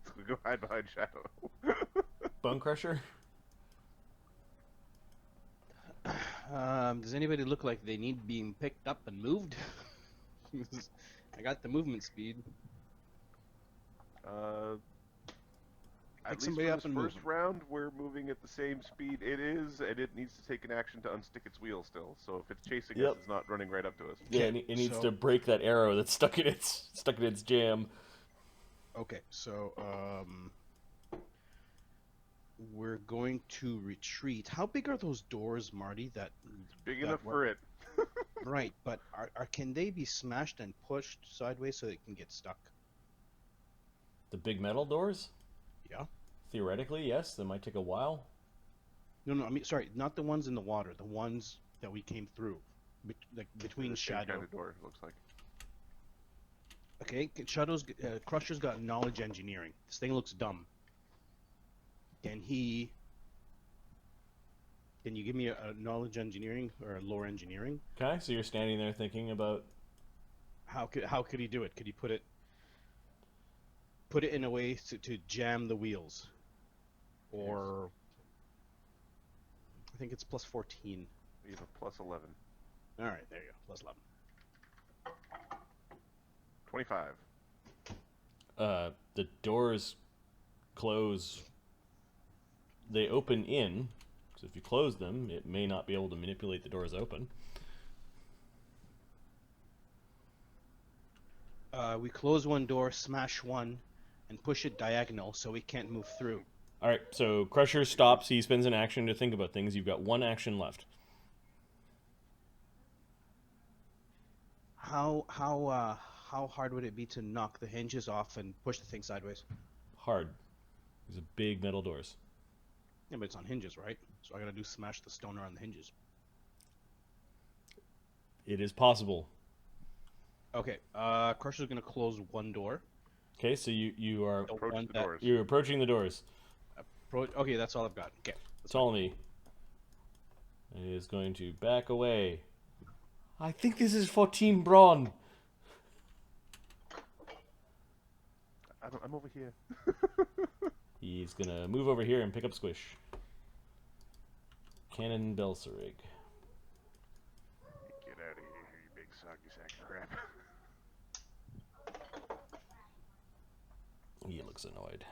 So go hide behind Shadow. Bone Crusher. Does anybody look like they need being picked up and moved? I got the movement speed. At least somebody for up this and move first them. round, we're moving at the same speed it is, and it needs to take an action to unstick its wheel still. So if it's chasing Yep. us, it's not running right up to us. Yeah, Okay, it needs so- to break that arrow that's stuck in its jam. Okay, so we're going to retreat. How big are those doors, Marty? That Big that enough work? for it. Right, but are can they be smashed and pushed sideways so they can get stuck? The big metal doors. Yeah. Theoretically, yes. That might take a while. No, I mean, sorry, not the ones in the water. The ones that we came through, like between The same Shadow. kind of door, it looks like. Okay, Shadow's Crusher's got knowledge engineering. This thing looks dumb. Can you give me a knowledge engineering or a lore engineering? Okay, so you're standing there thinking about. How could he do it? Could he put it in a way to jam the wheels? Or I think it's plus 14. We have a plus 11. All right, there you go. Plus 11. 25. The doors close. They open in. So if you close them, it may not be able to manipulate the doors open. We close one door, smash one, and push it diagonal so we can't move through. All right, so Crusher stops. He spends an action to think about things. You've got one action left. How hard would it be to knock the hinges off and push the thing sideways? Hard. These are big metal doors. Yeah, but it's on hinges, right? So I gotta do smash the stoner on the hinges. It is possible. Okay, Crusher's gonna close one door. Okay, so you are The Approach one the that- doors. you're approaching the doors. Okay, that's all I've got. Okay. Ptolemy is going to back away. I think this is for Team Braun. I'm over here. He's gonna move over here and pick up Squish. Canon Belsorig. Get out of here, you big soggy sack of crap. He looks annoyed.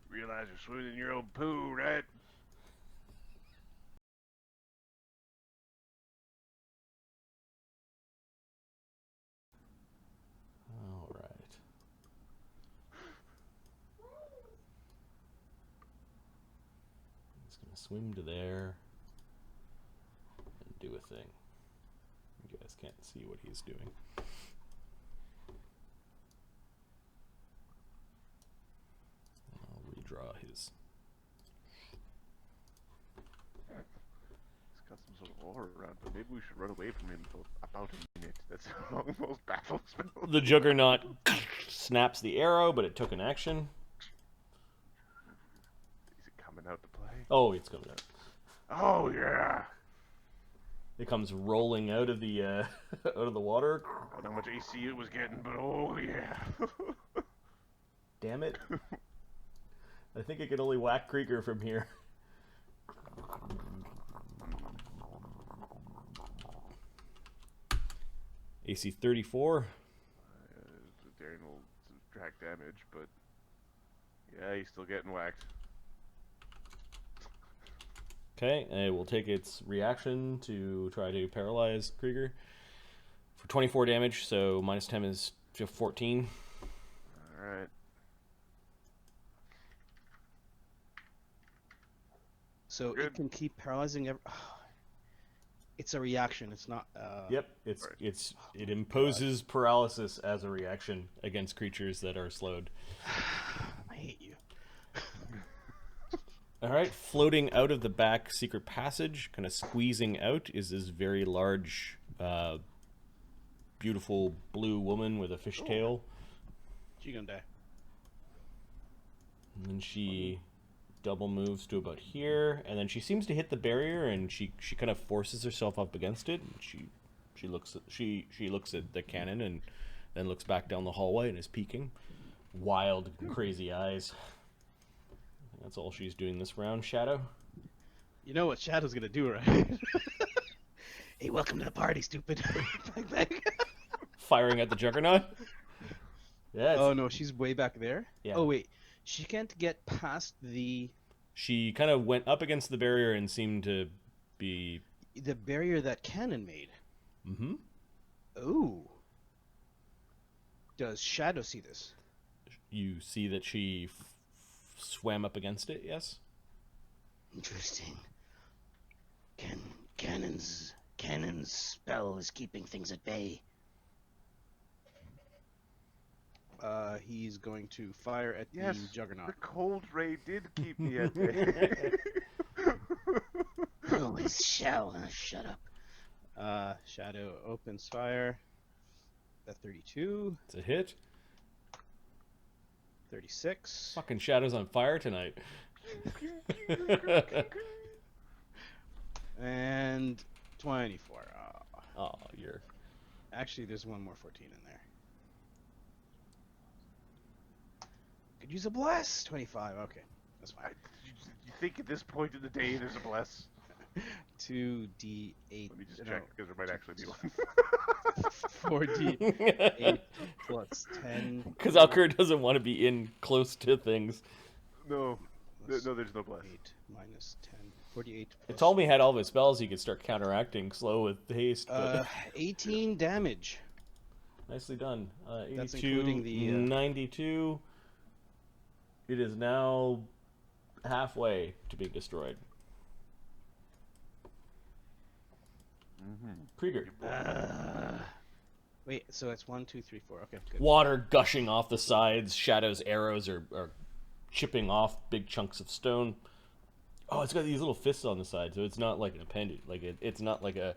Realize you're swimming in your own poo, right? All right. He's gonna swim to there and do a thing. You guys can't see what he's doing. I'll redraw his. It's got some sort of aura around, but maybe we should run away from him for about a minute. That's how long most battle spells. The Juggernaut snaps the arrow, but it took an action. Is it coming out to play? Oh, it's coming out. Oh yeah! It comes rolling out of the out of the water. I don't know how much AC it was getting, but oh yeah! Damn it! I think I can only whack Krieger from here. AC 34. Darren will subtract damage, but yeah, he's still getting whacked. Okay, and it will take its reaction to try to paralyze Krieger for 24 damage, so minus 10 is 14. Alright. So Good. it can keep paralyzing every... It's a reaction, it's not... Yep, it imposes paralysis as a reaction against creatures that are slowed. I hate you. Alright, floating out of the back secret passage, kind of squeezing out, is this very large, beautiful blue woman with a fishtail. She's gonna die. And then she double moves to about here, and then she seems to hit the barrier, and she kind of forces herself up against it. And she looks at the cannon, and then looks back down the hallway and is peeking, wild, crazy eyes. That's all she's doing this round. Shadow. You know what Shadow's gonna do, right? Hey, welcome to the party, stupid. Bang, bang. Firing at the Juggernaut. Yeah. Oh no, she's way back there? Yeah. Oh wait, she can't get past the She kind of went up against the barrier and seemed to be. barrier that Canon made. Mm-hmm. Ooh. Does Shadow see this? You see that she swam up against it. Yes. Interesting. Canon's spell is keeping things at bay. He's going to fire at Yes, the Juggernaut. the cold ray did keep me at bay. Always shall. Shut up. Shadow opens fire. At 32, It's a hit. 36. Fucking Shadow's on fire tonight. And 24. Oh, you're. Actually, there's one more 14 in there. Could use a bless. 25. Okay, that's fine. You think at this point in the day there's a bless? 2d8. Let me just check, because there might actually be one. 4d8 plus 10. Because Alkur doesn't want to be in close to things. No. plus No, there's no bless. 8 minus 10. 48 plus... It told me he had all of his spells he could start counteracting slow with haste. But 18 damage. nicely done. 82, That's including the, 92. It is now halfway to being destroyed. Krieger. Wait, so it's 1, 2, 3, 4. Okay, good. Water gushing off the sides. Shadow's arrows are chipping off big chunks of stone. Oh, it's got these little fists on the side, so it's not like an appendage. Like it's not like a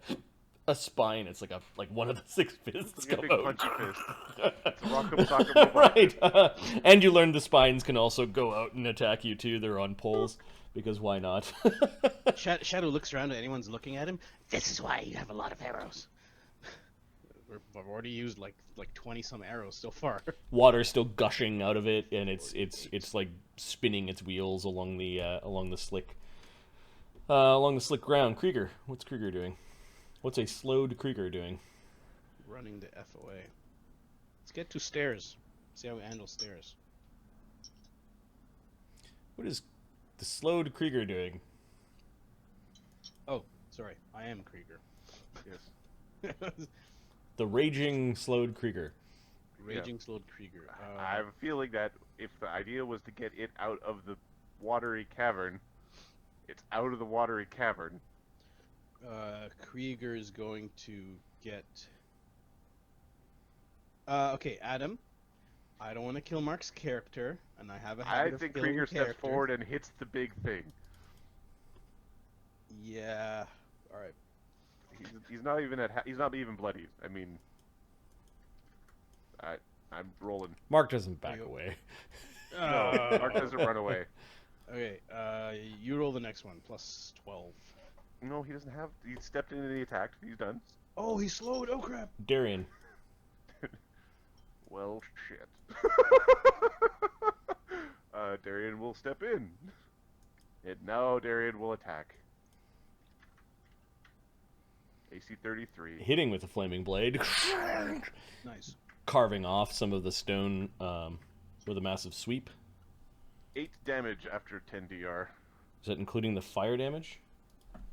spine. It's like one of the 6 fists It's like a come big out. punchy fist. It's a rock'em sock'em robot. Right. And you learn the spines can also go out and attack you too. They're on poles because why not? Shadow looks around and anyone's looking at him. This is why you have a lot of arrows. I've already used like 20 some arrows so far. Water's still gushing out of it, and it's like spinning its wheels along the slick ground. Krieger, what's Krieger doing? What's a slowed Krieger doing? Running the F away. Let's get to stairs. See how we handle stairs. What is the slowed Krieger doing? Oh, sorry. I am Krieger. Yes. The raging slowed Krieger. Raging slowed Krieger. I have a feeling that if the idea was to get it out of the watery cavern, it's out of the watery cavern. Krieger is going to get... okay, Adam. I don't want to kill Mark's character, and I have a I habit of think killing Krieger steps characters. forward and hits the big thing. Yeah. Alright. He's not even he's not even bloody. I mean, I'm rolling. Mark doesn't back you go. away. No, Mark doesn't run away. Okay, you roll the next one, plus 12. No, he doesn't have. He stepped in and he attacked. He's done. Oh, he's slowed. Oh, crap. Darian. Well, shit. Darian will step in. And now Darian will attack. AC 33. Hitting with the flaming blade. Nice. Carving off some of the stone with a massive sweep. 8 damage after 10 DR. Is that including the fire damage?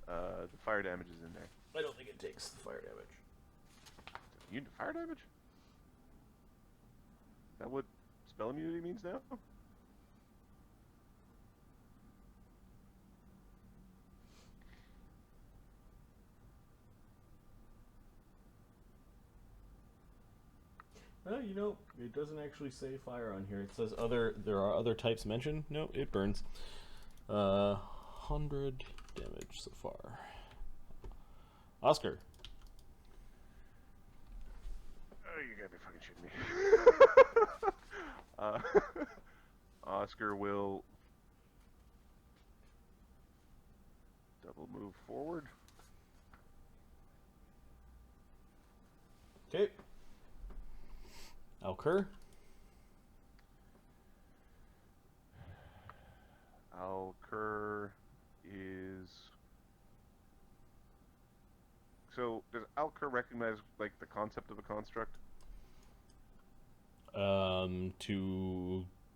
The fire damage is in there. I don't think it takes the fire damage. You into fire damage? Is that what spell immunity means now? You know, it doesn't actually say fire on here. It says there are other types mentioned. No, it burns. 100 damage so far. Oscar. Oh, you gotta be fucking shitting me. Oscar will double move forward. Okay. Alkur. Alkur is... So, does Alkur recognize, like, the concept of a construct?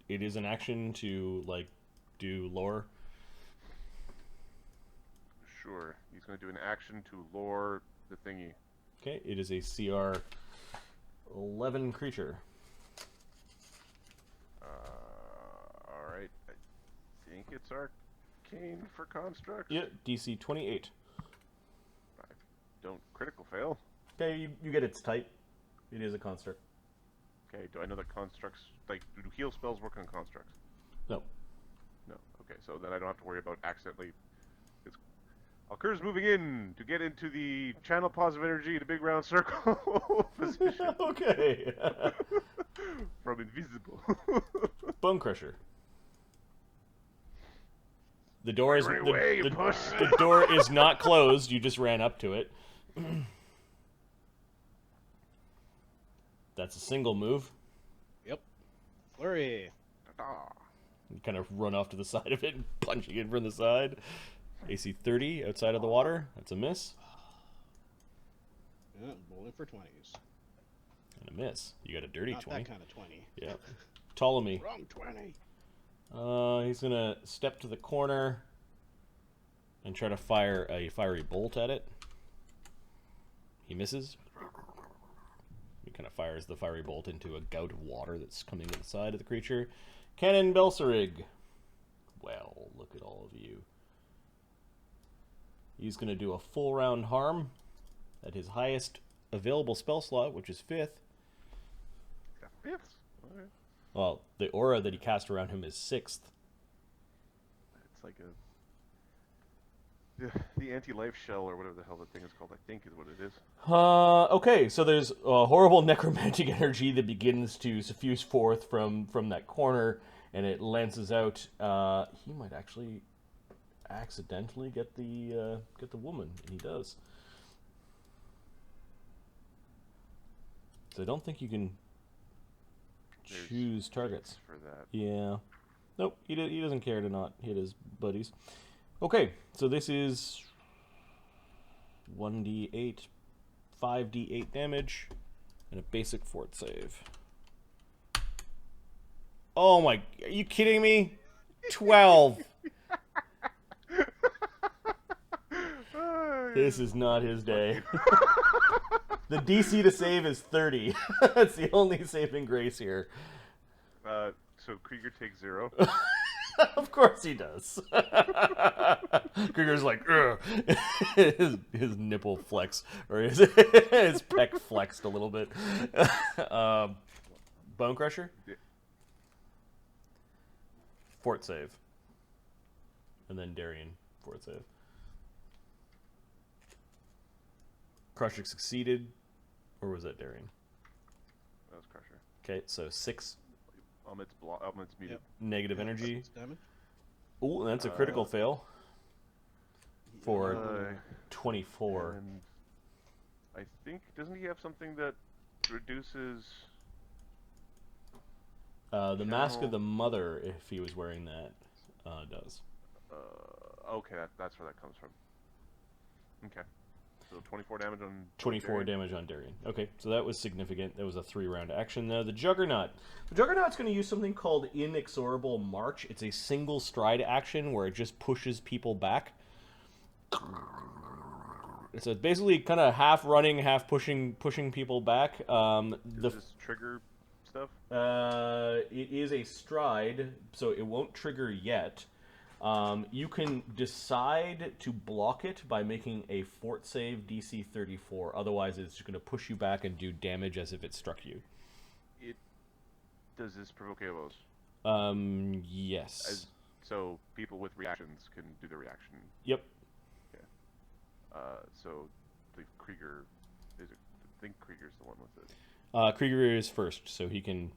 It is an action to, like, do lore. Sure. He's going to do an action to lure the thingy. Okay, it is a CR 11 creature. Alright. I think it's arcane for constructs. Yeah, DC 28. Don't critical fail. Okay, you get its type. It is a construct. Okay, do I know that constructs, like, do heal spells work on constructs? No. No. Okay, so then I don't have to worry about accidentally... Alkur's moving in to get into the channel positive energy in a big round circle position. Okay. From invisible. Bone Crusher. The door is Run away, you puss. the door is not closed. You just ran up to it. That's a single move. Yep. Flurry. You kind of run off to the side of it and punching it from the side. AC 30 outside of the water. That's a miss. Yeah, rolling for 20s. And a miss. You got a dirty Not 20. that kind of 20. Yeah. Ptolemy. Wrong 20. He's going to step to the corner and try to fire a fiery bolt at it. He misses. He kind of fires the fiery bolt into a gout of water that's coming inside of the creature. Canon Belsorig. Well, look at all of you. He's going to do a full round harm at his highest available spell slot, which is 5th. Fifth? Alright. Well, the aura that he cast around him is 6th. It's like the anti-life shell or whatever the hell that thing is called, I think is what it is. Okay, so there's a horrible necromantic energy that begins to suffuse forth from that corner, and it lances out. He might actually accidentally get the woman, and he does. So I don't think you can There's choose targets for that. Yeah. Nope, he doesn't care to not hit his buddies. Okay, so this is 1d8, 5d8 damage, and a basic fort save. Oh my, are you kidding me? 12. This is not his day. The DC to save is 30. That's the only saving grace here. So Krieger takes 0. Of course he does. Krieger's like, ugh. His nipple flex, or his pec flexed a little bit. Bone Crusher? Yeah. Fort save. And then Darian, fort save. Crusher succeeded, or was that Darian? That was Crusher. Okay, so 6 It's muted. Yep. negative energy. 6 damage. Ooh, that's a critical fail for Uh, 24. And I think, doesn't he have something that reduces... The Mask of General- the Mother, if he was wearing that, does. Okay, that's where that comes from. Okay. So 24 damage on... 24 damage on Darian. Okay, so that was significant. That was a 3-round action. The Juggernaut. The Juggernaut's going to use something called Inexorable March. It's a single stride action where it just pushes people back. So it's basically kind of half running, half pushing people back. Does this trigger stuff? It is a stride, so it won't trigger yet. You can decide to block it by making a fort save DC 34. Otherwise, it's just going to push you back and do damage as if it struck you. Does this provoke AOs? Yes. So people with reactions can do the reaction. Yep. So the Krieger I think Krieger's the one with it. Krieger is first, so he can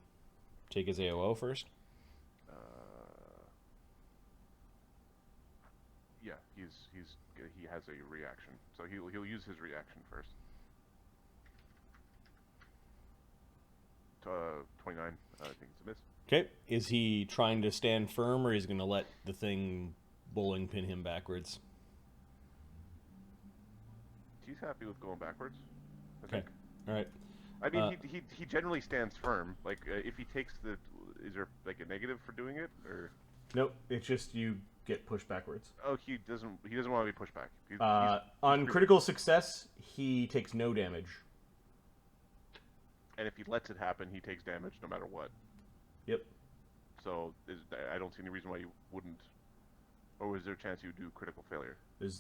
take his AOO first. Yeah, he has a reaction, so he'll use his reaction first. 29. I think it's a miss. Okay. Is he trying to stand firm, or is he going to let the thing bowling pin him backwards? He's happy with going backwards. I Okay. think. All right. I mean, he generally stands firm. Like, if he takes is there like a negative for doing it, or? Nope. It's just you get pushed backwards. Oh, he doesn't want to be pushed back. On critical success, he takes no damage. And if he lets it happen, he takes damage no matter what. Yep. So I don't see any reason why you wouldn't. Or is there a chance you do critical failure?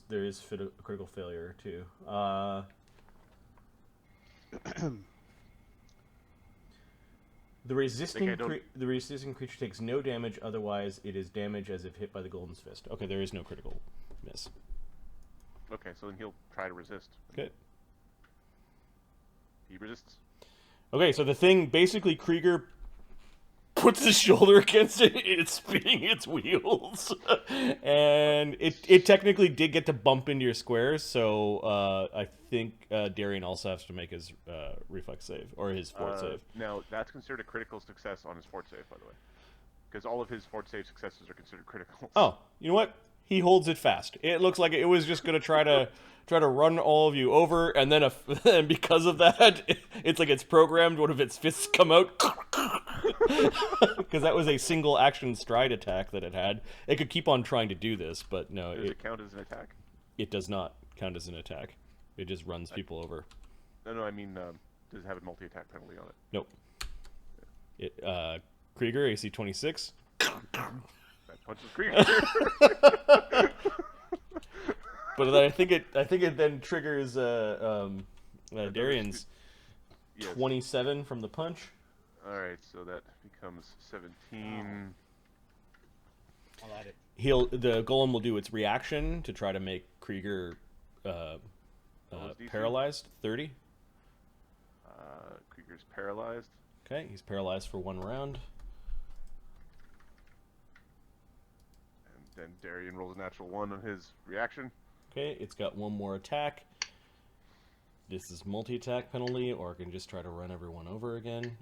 There is critical failure too. The resisting creature takes no damage. Otherwise, it is damage as if hit by the golden fist. Okay, there is no critical miss. Okay, so then he'll try to resist. Okay. He resists. Okay, so the thing basically, Krieger puts his shoulder against it. It's spinning its wheels, and it technically did get to bump into your squares. So I think Darian also has to make his reflex save or his fort save. Now that's considered a critical success on his fort save, by the way, because all of his fort save successes are considered critical. Oh, you know what? He holds it fast. It looks like it was just going to try to run all of you over, and then and because of that, it's like it's programmed. One of its fists come out because that was a single action stride attack that it had. It could keep on trying to do this, but no, Does it count as an attack? It does not count as an attack. It just runs people over. No, I mean, does it have a multi-attack penalty on it? Nope. It Krieger AC 26. That punches Krieger. But then I think it then triggers Darian's Yes. 27 from the punch. All right, so that becomes 17. I'll add it. The golem will do its reaction to try to make Krieger paralyzed. 30. Krieger's paralyzed. Okay, he's paralyzed for 1 round. And then Darian rolls a natural 1 on his reaction. Okay, it's got 1 more attack. This is multi-attack penalty, or it can just try to run everyone over again.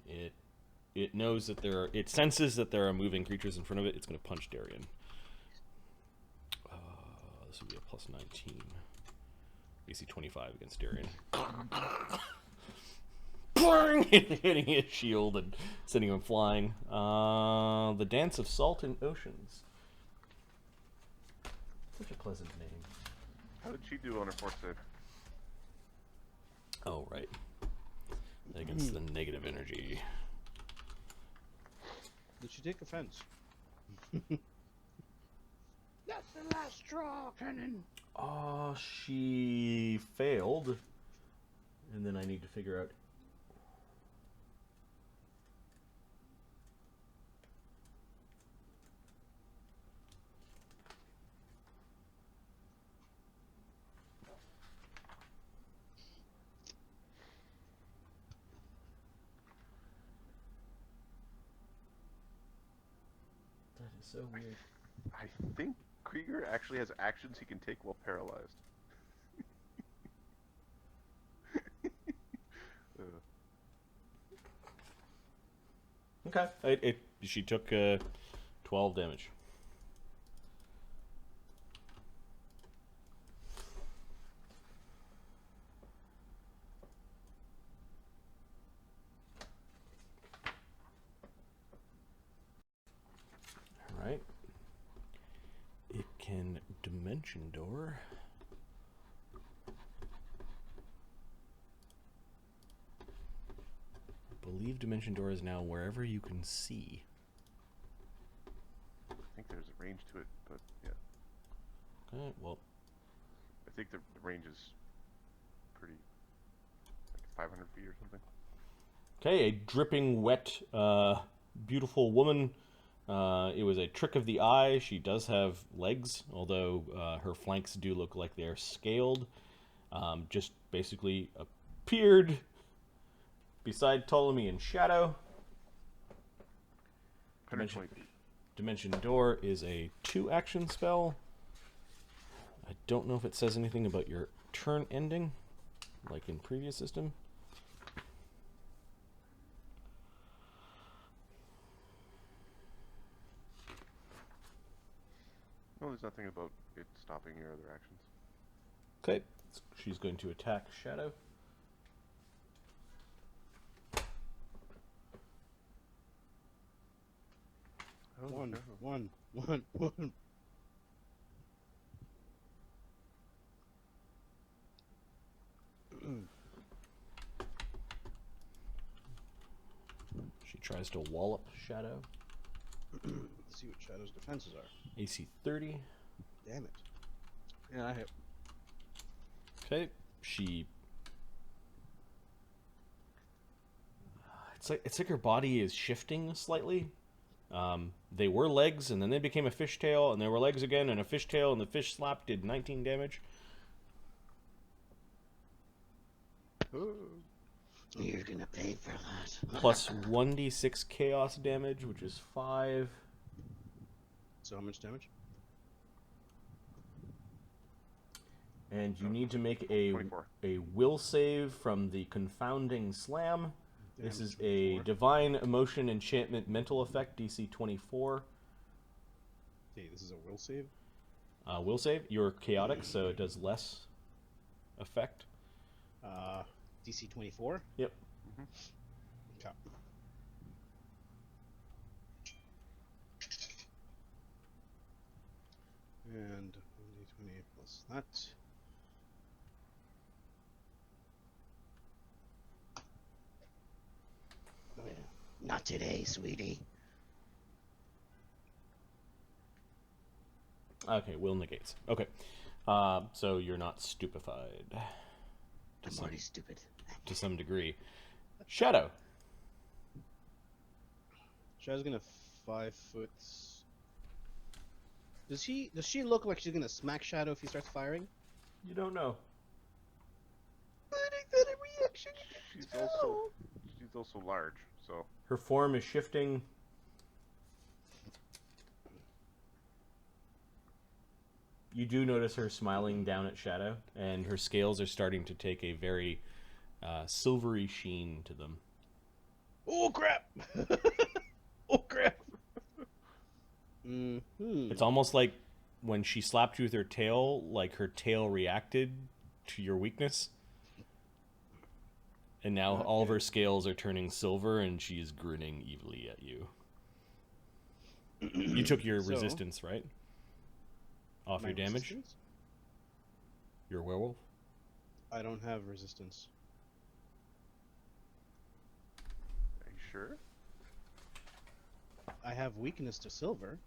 It knows that it senses that there are moving creatures in front of it. It's going to punch Darian. This would be a plus 19. AC 25 against Darian. Hitting his shield and sending him flying. The Dance of Salt and Oceans. Such a pleasant name. How did she do on her fort save? Oh, right. Against the negative energy. Did she take offense? That's the last straw, Canon. Oh, she failed. And then I need to figure out. So weird. I think Krieger actually has actions he can take while paralyzed. Okay. She took 12 damage. All right. It can dimension door. I believe dimension door is now wherever you can see. I think there's a range to it, but yeah. Okay, well, I think the range is pretty, like 500 feet or something. okay, a dripping, wet, beautiful woman. It was a trick of the eye. She does have legs, although her flanks do look like they are scaled. Just basically appeared beside Ptolemy in shadow. 120 feet. Dimension Door is a 2-action spell. I don't know if it says anything about your turn ending, like in previous system. No, there's nothing about it stopping your other actions. Okay, she's going to attack Shadow. Oh, One, no. one. She tries to wallop Shadow. Let's see what Shadow's defenses are. AC 30. Damn it. Yeah, I hit. Okay, she. It's like her body is shifting slightly. They were legs, and then they became a fishtail, and they were legs again, and a fishtail, and the fish slap did 19 damage. You're gonna pay for that. Plus 1d6 chaos damage, which is 5. So how much damage? And you need to make a 24. will save from the confounding slam. This Damage is a 24. divine emotion enchantment mental effect, DC 24. Okay, this is a will save. Will save. You're chaotic, so it does less effect. DC 24. Yep. Okay. And 1d20 plus that. Not today, sweetie. Okay, will negates. Okay. So you're not stupefied. I'm already stupid. To some degree. Shadow. Shadow's gonna 5 foot. Does she look like she's gonna smack Shadow if he starts firing? You don't know. I think that a reaction. She's also large, so Her form is shifting. You do notice her smiling down at Shadow, and her scales are starting to take a very silvery sheen to them. Oh crap! Oh crap! Mm-hmm. It's almost like when she slapped you with her tail, like her tail reacted to your weakness. And now all of her scales are turning silver, and she is grinning evilly at you. You took your So- resistance, right? Off My your damage? resistance? You're a werewolf? I don't have resistance. are you sure? I have weakness to silver.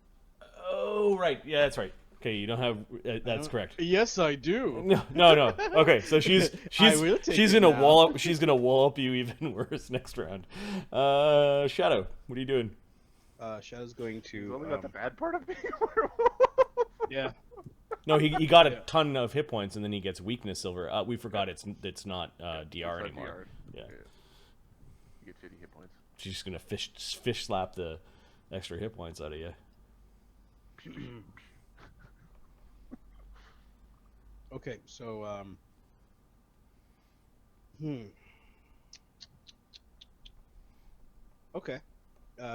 Oh, right. Yeah, that's right. Okay, you don't have... that's correct. Yes, I do. No. Okay, so she's I will take she's it gonna now. wallop. She's gonna wallop you even worse next round. Shadow, what are you doing? Shadow's going He's to. only got the bad part of being a werewolf. Yeah. No, he got a Yeah. ton of hit points, and then he gets weakness silver. We forgot it's not DR It's not anymore. DR. Yeah. You get 50 hit points. She's just gonna fish slap the extra hit points out of you. Okay, so Okay.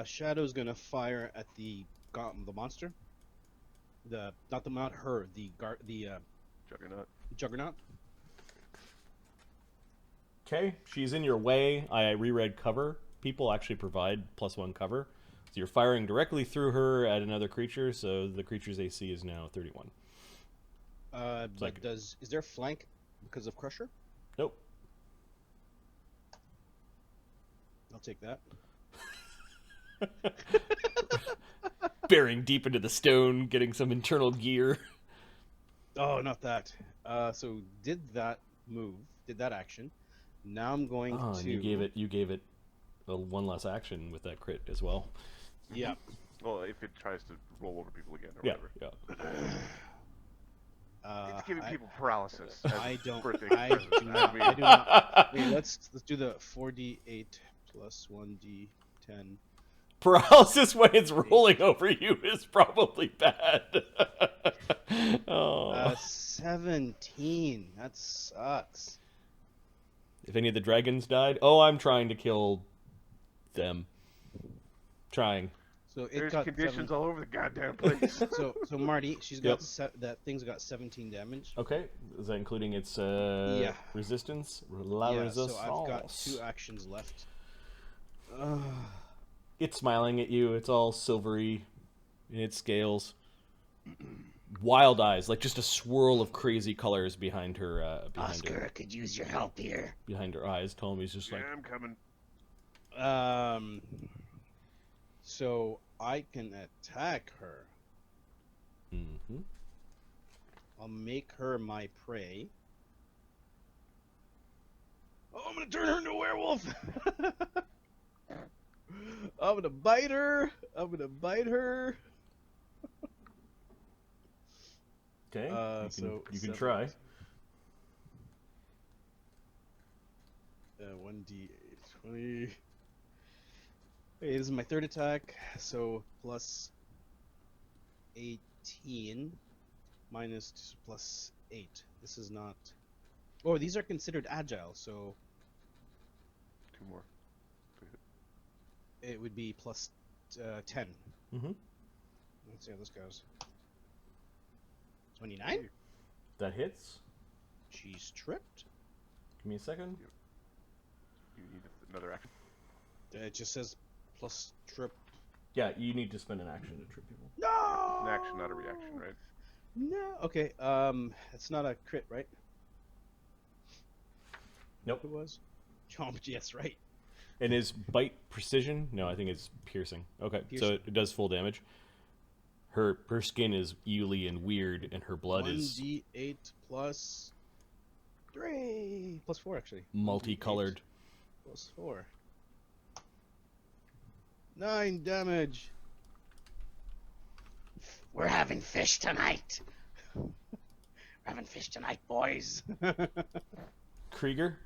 Shadow's gonna fire at the monster. Not her, the Juggernaut. juggernaut. Okay, she's in your way. I reread cover. People actually provide +1 cover. So you're firing directly through her at another creature, so the creature's AC is now 31. But is there flank because of Crusher? Nope. I'll take that. Burying deep into the stone, getting some internal gear. Oh, not that. So did that action. Now I'm going Oh, to. and you gave it one less action with that crit as well. Yeah. Well, if it tries to roll over people again or Yeah, whatever. yeah. It's giving people paralysis. as I don't. birthday I presents. do not. mean, I do not. Wait, let's do the 4d8 plus 1d10. Paralysis when it's rolling over you is probably bad. Oh. 17. That sucks. If any of the dragons died, I'm trying to kill them. Trying. So it There's got conditions all over the goddamn place. So Marty, she's got Yep. that thing's got 17 damage. Okay, is that including its resistance? Yeah, so I've got 2 actions left. It's smiling at you. It's all silvery in its scales. Wild eyes, like just a swirl of crazy colors behind her. Oscar, I could use your help here. Behind her eyes. Ptolemy's just Yeah, like, I'm coming. So I can attack her. mm-hmm. I'll make her my prey. Oh, I'm gonna turn her into a werewolf. I'm gonna bite her. Okay, you can 7. try. 1d8, 20. Okay, this is my 3rd attack, so plus 18 minus plus 8. This is not. Oh, these are considered agile, so 2 more. it would be plus 10. Mm-hmm. Let's see how this goes. 29? That hits. She's tripped. Give me a second. You need another action. It just says plus trip. Yeah, you need to spend an action to trip people. No! An action, not a reaction, right? No. Okay. It's not a crit, right? Nope. It was. Oh, yes, right. And is bite precision? No, I think it's piercing. Okay, so Piercing. it does full damage. Her skin is eely and weird, and her blood is 1d8 plus 3 plus 4 actually. multicolored. 1d8 plus 4. 9 damage. We're having fish tonight. We're having fish tonight, boys. Krieger?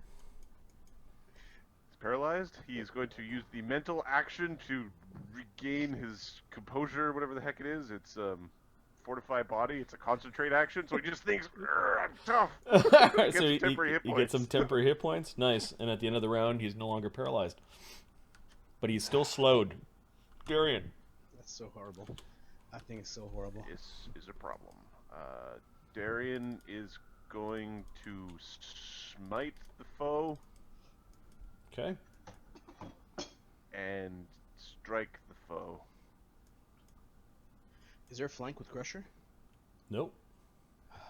He's paralyzed. He is going to use the mental action to regain his composure, whatever the heck it is. It's fortify body. It's a concentrate action, so he just thinks, I'm tough. Gets So some temporary hit he gets points. some temporary hit points. Nice. And at the end of the round, he's no longer paralyzed. But he's still slowed. Darian. That's so horrible. I think it's so horrible. This is a problem. Darian is going to smite the foe Okay. and strike the foe. Is there a flank with Crusher? Nope.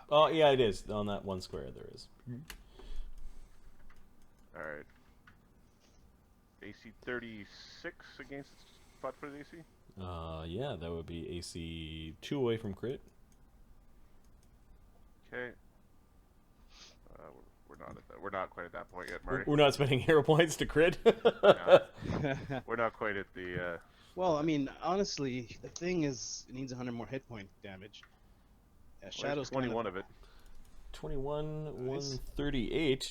Oh, yeah, it is. On that one square, there is. Alright. AC 36 against flat-footed AC? Yeah, that would be AC 2 away from crit. Okay. We're not at that. We're not quite at that point yet, Murray. We're not spending hero points to crit. We're not quite at the. Well, I mean, honestly, the thing is, it needs 100 more hit point damage. Yeah, Well, Shadow's there's 21 of it. 21, Nice. 138.